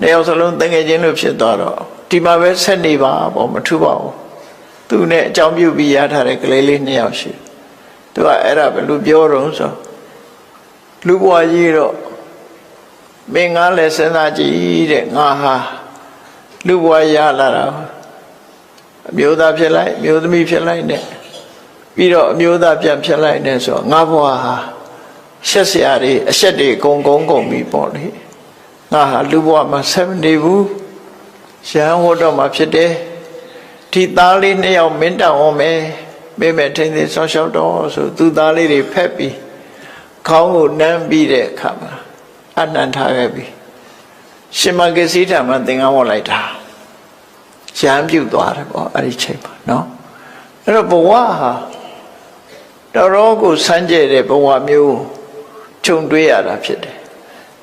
နေအောင်စလုံးတငယ်ချင်းလို့ဖြစ်သွားတော့ဒီမှာပဲဆက်နေပါပေါ့မထူပါဘူးသူနဲ့အကြောင်းပြုပြီးရထားတဲ့ကလေးလေး2ယောက်ရှိသူကအဲ့ဒါဘယ်လိုပြောတော့ဆိုလူဘွားကြီးတော့မင်းငါလည်းစဉ်းစားကြည့်တဲ့ငါဟာလူဘွားရလာတာအမျိုးသားဖြစ်လိုက်အမျိုးသမီးဖြစ်လိုက်နဲ့ပြီးတော့အမျိုးသားပြန်ဖြစ်လိုက်နဲ့ဆိုငါဘွားဟာရှက်စရာတွေအရှက်တွေကုန်ပြီးပေါ့လေငါဟာလူဘွားမှာဆက်မနေဘူးရဟန်းဝတ်တော်မှာဖြစ်တယ်ဒီသားလေး2ယောက်မင်းတောင်းအောင်မယ်မိမဲ့ထိန်သိဆောင်းရှောက်တော့ဆိုသူသားလေးတွေဖက်ပြီးခေါင်းကိုနမ်းပြီးတဲ့အခါမှာအနန္ထားခဲ့ပြီရှင်မကစီထံမှာသင်္ကန်းဝတ်လိုက်တာရဟန်းပြုတ်သွားတယ်ပေါ့အဲ့ဒီချိန်မှာနော်အဲ့တော့ဘဝဟာတော်တော်ကိုစမ်းကြဲတဲ့ဘဝမျိုးထ ခြုံတွေးရတာဖြစ်တယ်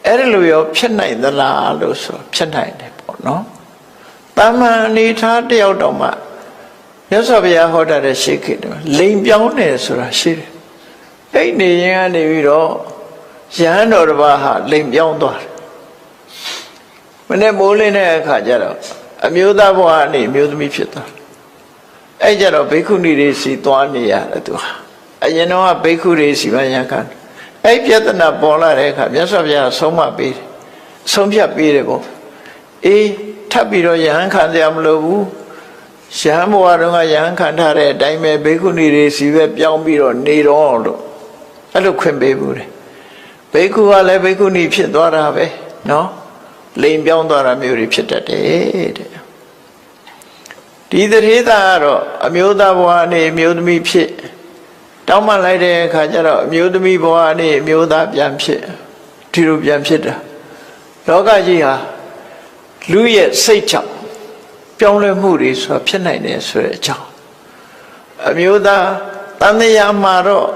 အဲ့ဒီလိုရောဖြစ်နိုင်သလားလို့ဆိုဖြစ်နိုင်တယ်ပေါ့နော်တာမန်အနေထားတယောက်တော့မှမြတ်စွာဘုရားဟောတာတဲ့ရှိခေတ္တလိမ်ပြောင်းတယ်ဆိုတာရှိတယ်အဲ့နေရင်ကနေပြီးတော့ယဟန်တော်တစ်ပါးဟာလိမ်ပြောင်းသွားတယ်မနေ့မိုးလင်းတဲ့အခါကျတော့အမျိုးသားဘဝကနေအမျိုးသမီးဖြစ်သွားတယ်အဲ့ကြတော့ဘိက္ခုနီတွေစီသွားနေရတယ်သူဟာအရင်တော့ဘိက္ခုတွေစီမရခံအဲ့ပြဿနာပေါ်လာတဲ့အခါမြတ်စွာဘုရားဆုံးမပေးတယ်ဆုံးဖြတ်ပေးတယ်ပေါ့အေးထပ်ပြီးတော့ယဟန်ခံရမလို့ဘူးယဟန်ဘဝတုန်းကယဟန်ခံထားတဲ့အတိုင်းပဲဘိက္ခုနီတွေစီပဲပြောင်းပြီးတော့နေတော့လို့အဲ့လိုခွင့်ပေးဘူးတယ်ဘိက္ခုကလည်းဘိက္ခုနီဖြစ်သွားတာပဲနော်လိမ်ပြောင်းသွားတာမျိုးတွေဖြစ်တတ်တယ်တဲ့ဒီသတိသားကတော့အမျိုးသားဘဝနဲ့အမျိုးသမီးဖြစ်တောင်းပန်လိုက်တဲ့အခါကျတော့အမျိုးသမီးဘဝနဲ့အမျိုးသားပြန်ဖြစ်ဒီလိုပြန်ဖြစ်တာလောကကြီးဟာလူရဲ့စိတ်ကြောင့်ပြောင်းလဲမှုတွေဆိုတာဖြစ်နိုင်တယ်ဆိုတဲ့အကြောင်းအမျိုးသားတန်တရားမှာတော့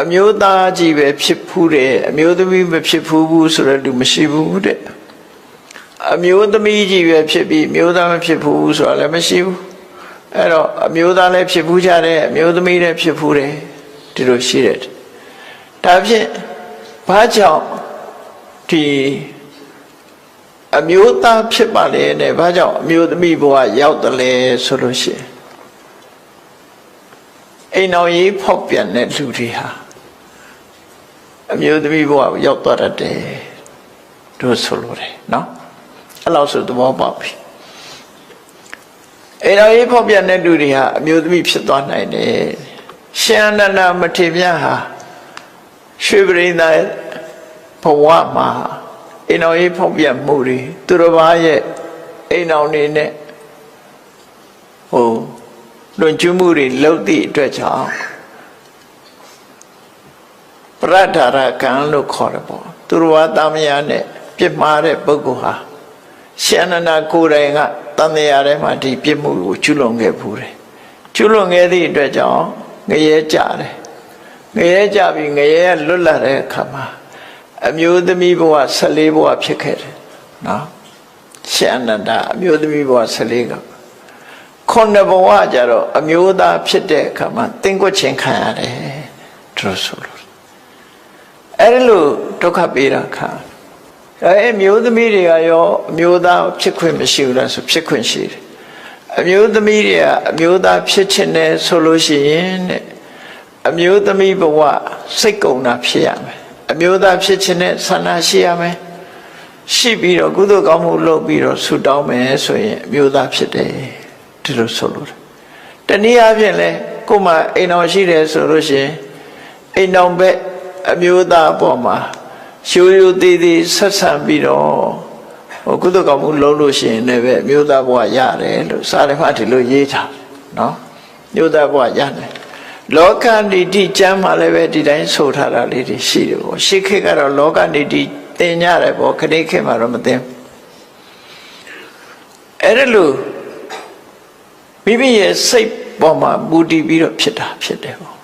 အမျိုးသားကြီးပဲဖြစ်ဖူးတယ်အမျိုးသမီးမဖြစ်ဖူးဘူးဆိုတဲ့လူမရှိဘူးတဲ့အမျိုးသမီးကြီးပဲဖြစ်ပြီးအမျိုးသားမဖြစ်ဘူးဆိုတာလည်းမရှိဘူးအဲ့တော့အမျိုးသားလည်းဖြစ်ဖူးကြတယ်အမျိုးသမီးလည်းဖြစ်ဖူးတယ်ဒီလိုရှိတယ်ဒါဖြင့်ဘာကြောင့်ဒီအမျိုးသားဖြစ်ပါလေနဲ့ဘာကြောင့်အမျိုးသမီးဘဝရောက်တယ်လဲဆိုလို့ရှိရင်အိမ်တော်ကြီးဖောက်ပြန်တဲ့လူတွေဟာအမျိုးသမီးဘဝရောက်သွားတတ်တယ်တို့ဆိုလို့တယ်နော်အဲ့လောက်ဆိုသဘောပေါက်ပြီအဲ့တော့ဖောက်ပြန်တဲ့လူတွေဟာအမျိုးသမီးဖြစ်သွားနိုင်တယ်ရှင်အနန္ဒမထေရမြတ်ဟာရွှေပရိသတ်ဘဝမှာအိမ်တော်ကြီးဖောက်ပြန်မှုတွေသူတစ်ပါးရဲ့အိမ်တော်နေနဲ့လွန်ကျူးမှုတွေလုပ်သည့်အတွက်ကြောင့်ပရဒ္ဒါရကံလို့ခေါ်တယ်ပေါ့သူတော်ဘာသမယနဲ့ပြစ်မှားတဲ့ပုဂ္ဂိုလ်ဟာရှင်အနန္ဒကိုယ်တိုင်ကတန်တရားထဲမှာဒီပြစ်မှုကိုကျူးလွန်ခဲ့ဘူးတယ်ကျူးလွန်ခဲ့သည့်အတွက်ကြောင့်ငရဲကြတယ်ငရဲကြပြီးငရဲလွတ်လာတဲ့အခါမှာအမျိုးသမီးဘဝ14ဘဝဖြစ်ခဲ့တယ်နော်ရှင်အနန္ဒအမျိုးသမီးဘဝ14ကခုနှစ်ဘဝကြတော့အမျိုးသားဖြစ်တဲ့အခါမှာသင်္ကွက်ချင်းခံရတယ်သူဆိုလို့အဲ့ဒီလိုဒုက္ခပေးတာခါအဲ့မျိုးသမီးတွေကရောအမျိုးသားဖြစ်ခွင့်မရှိဘူးလားဆိုဖြစ်ခွင့်ရှိတယ်အမျိုးသမီးတွေကအမျိုးသားဖြစ်ချင်တယ်ဆိုလို့ရှိရင်တဲ့အမျိုးသမီးဘဝစိတ်ကုန်တာဖြစ်ရမယ်အမျိုးသားဖြစ်ချင်တဲ့ဆန္ဒရှိရမယ်ရှိပြီးတော့ကုသိုလ်ကောင်းမှုလုပ်ပြီးတော့ဆုတောင်းမယ်ဆိုရင်အမျိုးသားဖြစ်တယ်ဒီလိုဆိုလို့တနည်းအားဖြင့်လဲကိုယ်မှအိမ်တော်ရှိတယ်ဆိုလို့ရှိရင်အိမ်တော်ဘက်အမျိုးသားအပေါ်မှာရိုးရိုးသေးသေးဆက်ဆံပြီးတော့ကုသိုလ်ကောင်းမှုလုပ်လို့ရှိရင်လည်းပဲအမျိုးသားဘဝရတယ်လို့စာရမဒီလိုရေးထားနော်မျိုးသားဘဝရတယ်လောကနိတိကျမ်းမှာလည်းပဲဒီတိုင်းဆိုထားတာလေးတွေရှိတယ်ပေါ့ရှေးခေတ်ကတော့လောကနိတိသင်ကြတယ်ပေါ့ခဏခေတ်မှာတော့မသင်အဲ့ဒါလို့မိမိရဲ့စိတ်ပေါ်မှာမူတည်ပြီးတော့ဖြစ်တာဖြစ်တယ်ပေါ့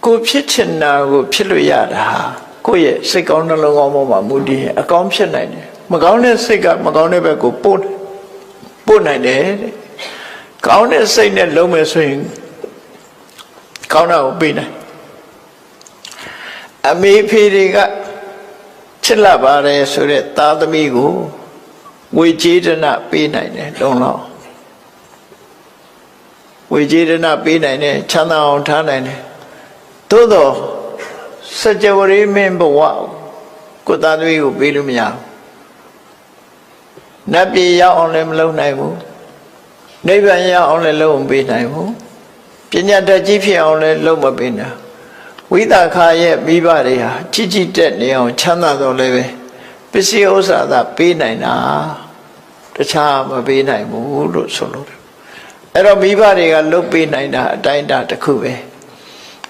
ကိုဖြစ်ချင်တာကိုဖြစ်လို့ရတာဟာကိုယ့်ရဲ့စိတ်ကောင်းနှလုံးကောင်းပေါ်မှာမူတည်ရင်အကောင်းဖြစ်နိုင်တယ်မကောင်းတဲ့စိတ်ကမကောင်းတဲ့ဘက်ကိုပို့နိုင်တယ်တဲ့ကောင်းတဲ့စိတ်နဲ့လုံးမယ်ဆိုရင်ကောင်းတာကိုပေးနိုင်အမေဖေတွေကချစ်လာပါတယ်ဆိုတဲ့သားသမီးကိုငွေကြေးဒဏပေးနိုင်တယ်လုံးလုံးငွေကြေးဒဏပေးနိုင်တယ်ချမ်းသာအောင်ထားနိုင်တယ်သို့တော့စကြဝဠာမင်းဘဝကိုသားသမီးကိုပေးလို့မရဘူးနတ်ပြည်ရောက်အောင်လည်းမလုပ်နိုင်ဘူးနိဗ္ဗာန်ရောက်အောင်လည်းလုပ်မပေးနိုင်ဘူးပညာတတ်ကြီးဖြစ်အောင်လည်းလုပ်မပေးနိုင်ဝိသခာရဲ့မိဘတွေဟာကြီးကြီးတက်နေအောင်ချမ်းသာတော်လည်းပဲပစ္စည်းဥစ္စာသာပေးနိုင်တာတခြားမပေးနိုင်ဘူးလို့ဆိုလို့အဲ့တော့မိဘတွေကလုပ်ပေးနိုင်တာအတိုင်းအတာတစ်ခုပဲ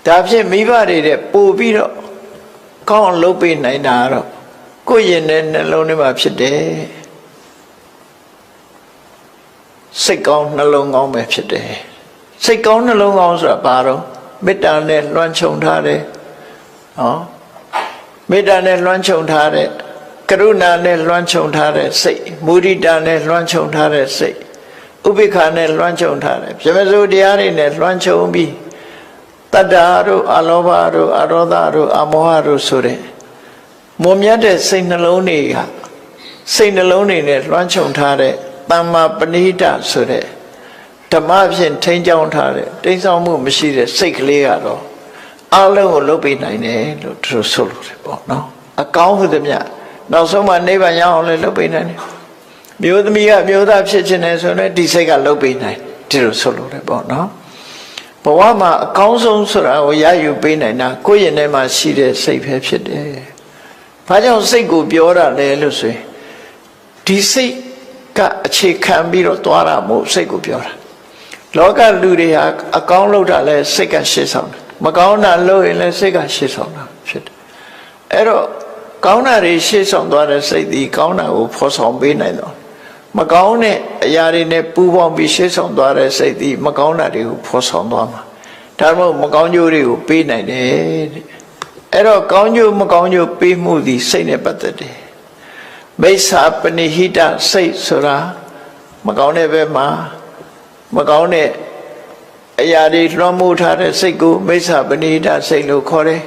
ဒါဖြင့်မိဘတွေတဲ့ပို့ပြီးတော့ကောင်းအောင်လုပ်ပေးနိုင်တာတော့ကိုယ့်ရင်ထဲနှလုံးထဲမှာဖြစ်တယ်စိတ်ကောင်းနှလုံးကောင်းပဲဖြစ်တယ်စိတ်ကောင်းနှလုံးကောင်းဆိုတာဘာတော့မေတ္တာနဲ့လွှမ်းခြုံထားတယ်နော် မေတ္တာနဲ့လွှမ်းခြုံထားတဲ့ကရုဏာနဲ့လွှမ်းခြုံထားတဲ့စိတ်မုဒိတာနဲ့လွှမ်းခြုံထားတဲ့စိတ်ဥပိ္ပခာနဲ့လွှမ်းခြုံထားတဲ့ဗြဟ္မစိုးတရားတွေနဲ့လွှမ်းခြုံပြီးတတ္တာတို့အလောဘတို့အရောဒတို့အမောဟတို့ဆိုတဲ့မွန်မြတ်တဲ့စိတ်နှလုံးတွေကစိတ်နှလုံးတွေနဲ့လွှမ်းခြုံထားတဲ့တမ္မာပဏိတဆိုတဲ့ဓမ္မဖြင့်ထိန်းချောင်းထားတဲ့တိမ်ဆောင်မှုမရှိတဲ့စိတ်ကလေးကတော့အလုံးကိုလုပ်ပေးနိုင်တယ်လို့သူတို့ဆိုလို့တယ်ပေါ့နော်အကောင်းဟုသမျှနောက်ဆုံးမှနိဗ္ဗာန်ရအောင်လည်းလုပ်ပေးနိုင်တယ်မျိုးသမီးကမျိုးသားဖြစ်ခြင်းနဲ့ဆိုရင်ဒီစိတ်ကလုပ်ပေးနိုင်ဒီလိုဆိုလို့တယ်ပေါ့နော်ဘဝမှာအကောင်းဆုံးဆိုတာကိုရယူပေးနိုင်တာကိုယ့်ရင်ထဲမှာရှိတဲ့စိတ်ပဲဖြစ်တယ်ဘာကြောင့်စိတ်ကိုပြောတာလဲလို့ဆိုရင်ဒီစိတ်ကအခြေခံပြီးတော့သွားတာမဟုတ်စိတ်ကိုပြောတာလောကလူတွေဟာအကောင်းလုပ်တာလဲစိတ်ကရှေ့ဆောင်တယ်မကောင်းတာလုပ်ရင်လည်းစိတ်ကရှေ့ဆောင်တာဖြစ်တယ်အဲ့တော့ကောင်းတာတွေရှေ့ဆောင်သွားတဲ့စိတ်ဒီကောင်းတာကိုဖော်ဆောင်ပေးနိုင်တော့မကောင်းတဲ့အရာတွေနဲ့ပူးပေါင်းပြီးရှေ့ဆောင်သွားတဲ့စိတ်ဒီမကောင်းတာတွေကိုဖော်ဆောင်သွားမှာဒါမှမဟုတ်မကောင်းကျိုးတွေကိုပေးနိုင်တယ်တဲ့အဲ့တော့ကောင်းကျိုးမကောင်းကျိုးပေးမှုဒီစိတ်နဲ့ပတ်သက်တယ်မိစ္ဆာပဏိဟိတစိတ်ဆိုတာမကောင်းတဲ့ဘက်မှာမကောင်းတဲ့အရာတွေလွှမ်းမိုးထားတဲ့စိတ်ကိုမိစ္ဆာပဏိဟိတစိတ်လို့ခေါ်တယ်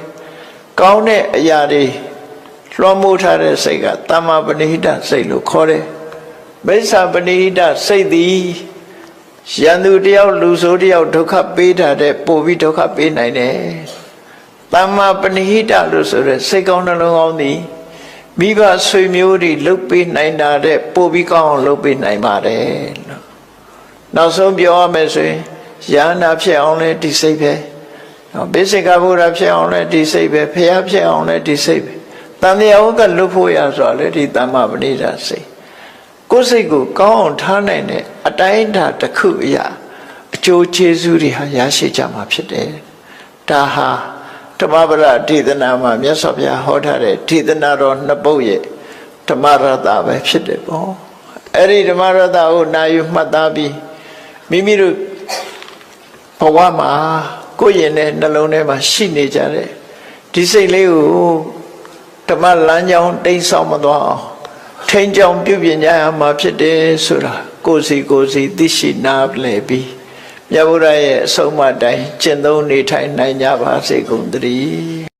ကောင်းတဲ့အရာတွေလွှမ်းမိုးထားတဲ့စိတ်ကတမ္မာပဏိဟိတစိတ်လို့ခေါ်တယ်မိစ္ဆာပဏိဟိတစိတ်သည်ရန်သူတယောက်လူဆိုးတယောက်ဒုက္ခပေးတာတဲ့ပို့ပြီးဒုက္ခပေးနိုင်တယ်တမ္မာပဏိဟိတလို့ဆိုတဲ့စိတ်ကောင်းနှလုံးကောင်းသည်မိဘဆွေမျိုးတွေလှုပ်ပေးနိုင်တာတဲ့ပို့ပြီးကောင်းအောင်လှုပ်ပေးနိုင်ပါတယ်လို့နောက်ဆုံးပြောရမယ်ဆိုရင်ယန္နာဖြစ်အောင်လဲဒီစိတ်ပဲဘိစိကဗုဒ္ဓဖြစ်အောင်လဲဒီစိတ်ပဲဖျားဖြစ်အောင်လဲဒီစိတ်ပဲတန်တရားဟုတ်ကလွတ်ဖို့ရဆိုတာလဲဒီတမ္မာပဏိတာစိတ်ကိုယ်စိတ်ကိုကောင်းအောင်ထားနိုင်တဲ့အတိုင်းအတာတစ်ခုအရာအကျိုးကျေးဇူးတွေဟာရရှိကြမှာဖြစ်တယ်ဒါဟာဓမ္မပဒဒေသနာမှာမြတ်စွာဘုရားဟောထားတဲ့ဒေသနာတော်နှစ်ပုဒ်ရဲ့ဓမ္မရတပဲဖြစ်တယ်ပေါ့အဲ့ဒီဓမ္မရတကိုနာယူမှတ်သားပြီးမိမိတို့ဘဝမှာကိုယ်ရင်နဲ့နှလုံးထဲမှာရှိနေကြတဲ့ဒီစိတ်လေးကိုဓမ္မလမ်းကြောင်းတိမ်ဆောင်မသွားအောင်ထိန်ကြောင်ပြုပြင်ကြရမှာဖြစ်တယ်ဆိုတာကိုယ်စီသိရှိနားလည်ပြီးမြတ်ဗုဒ္ဓရဲ့အဆုံးအမတိုင်းကျင့်သုံးနေထိုင်နိုင်ကြပါစေကုန်သတည်း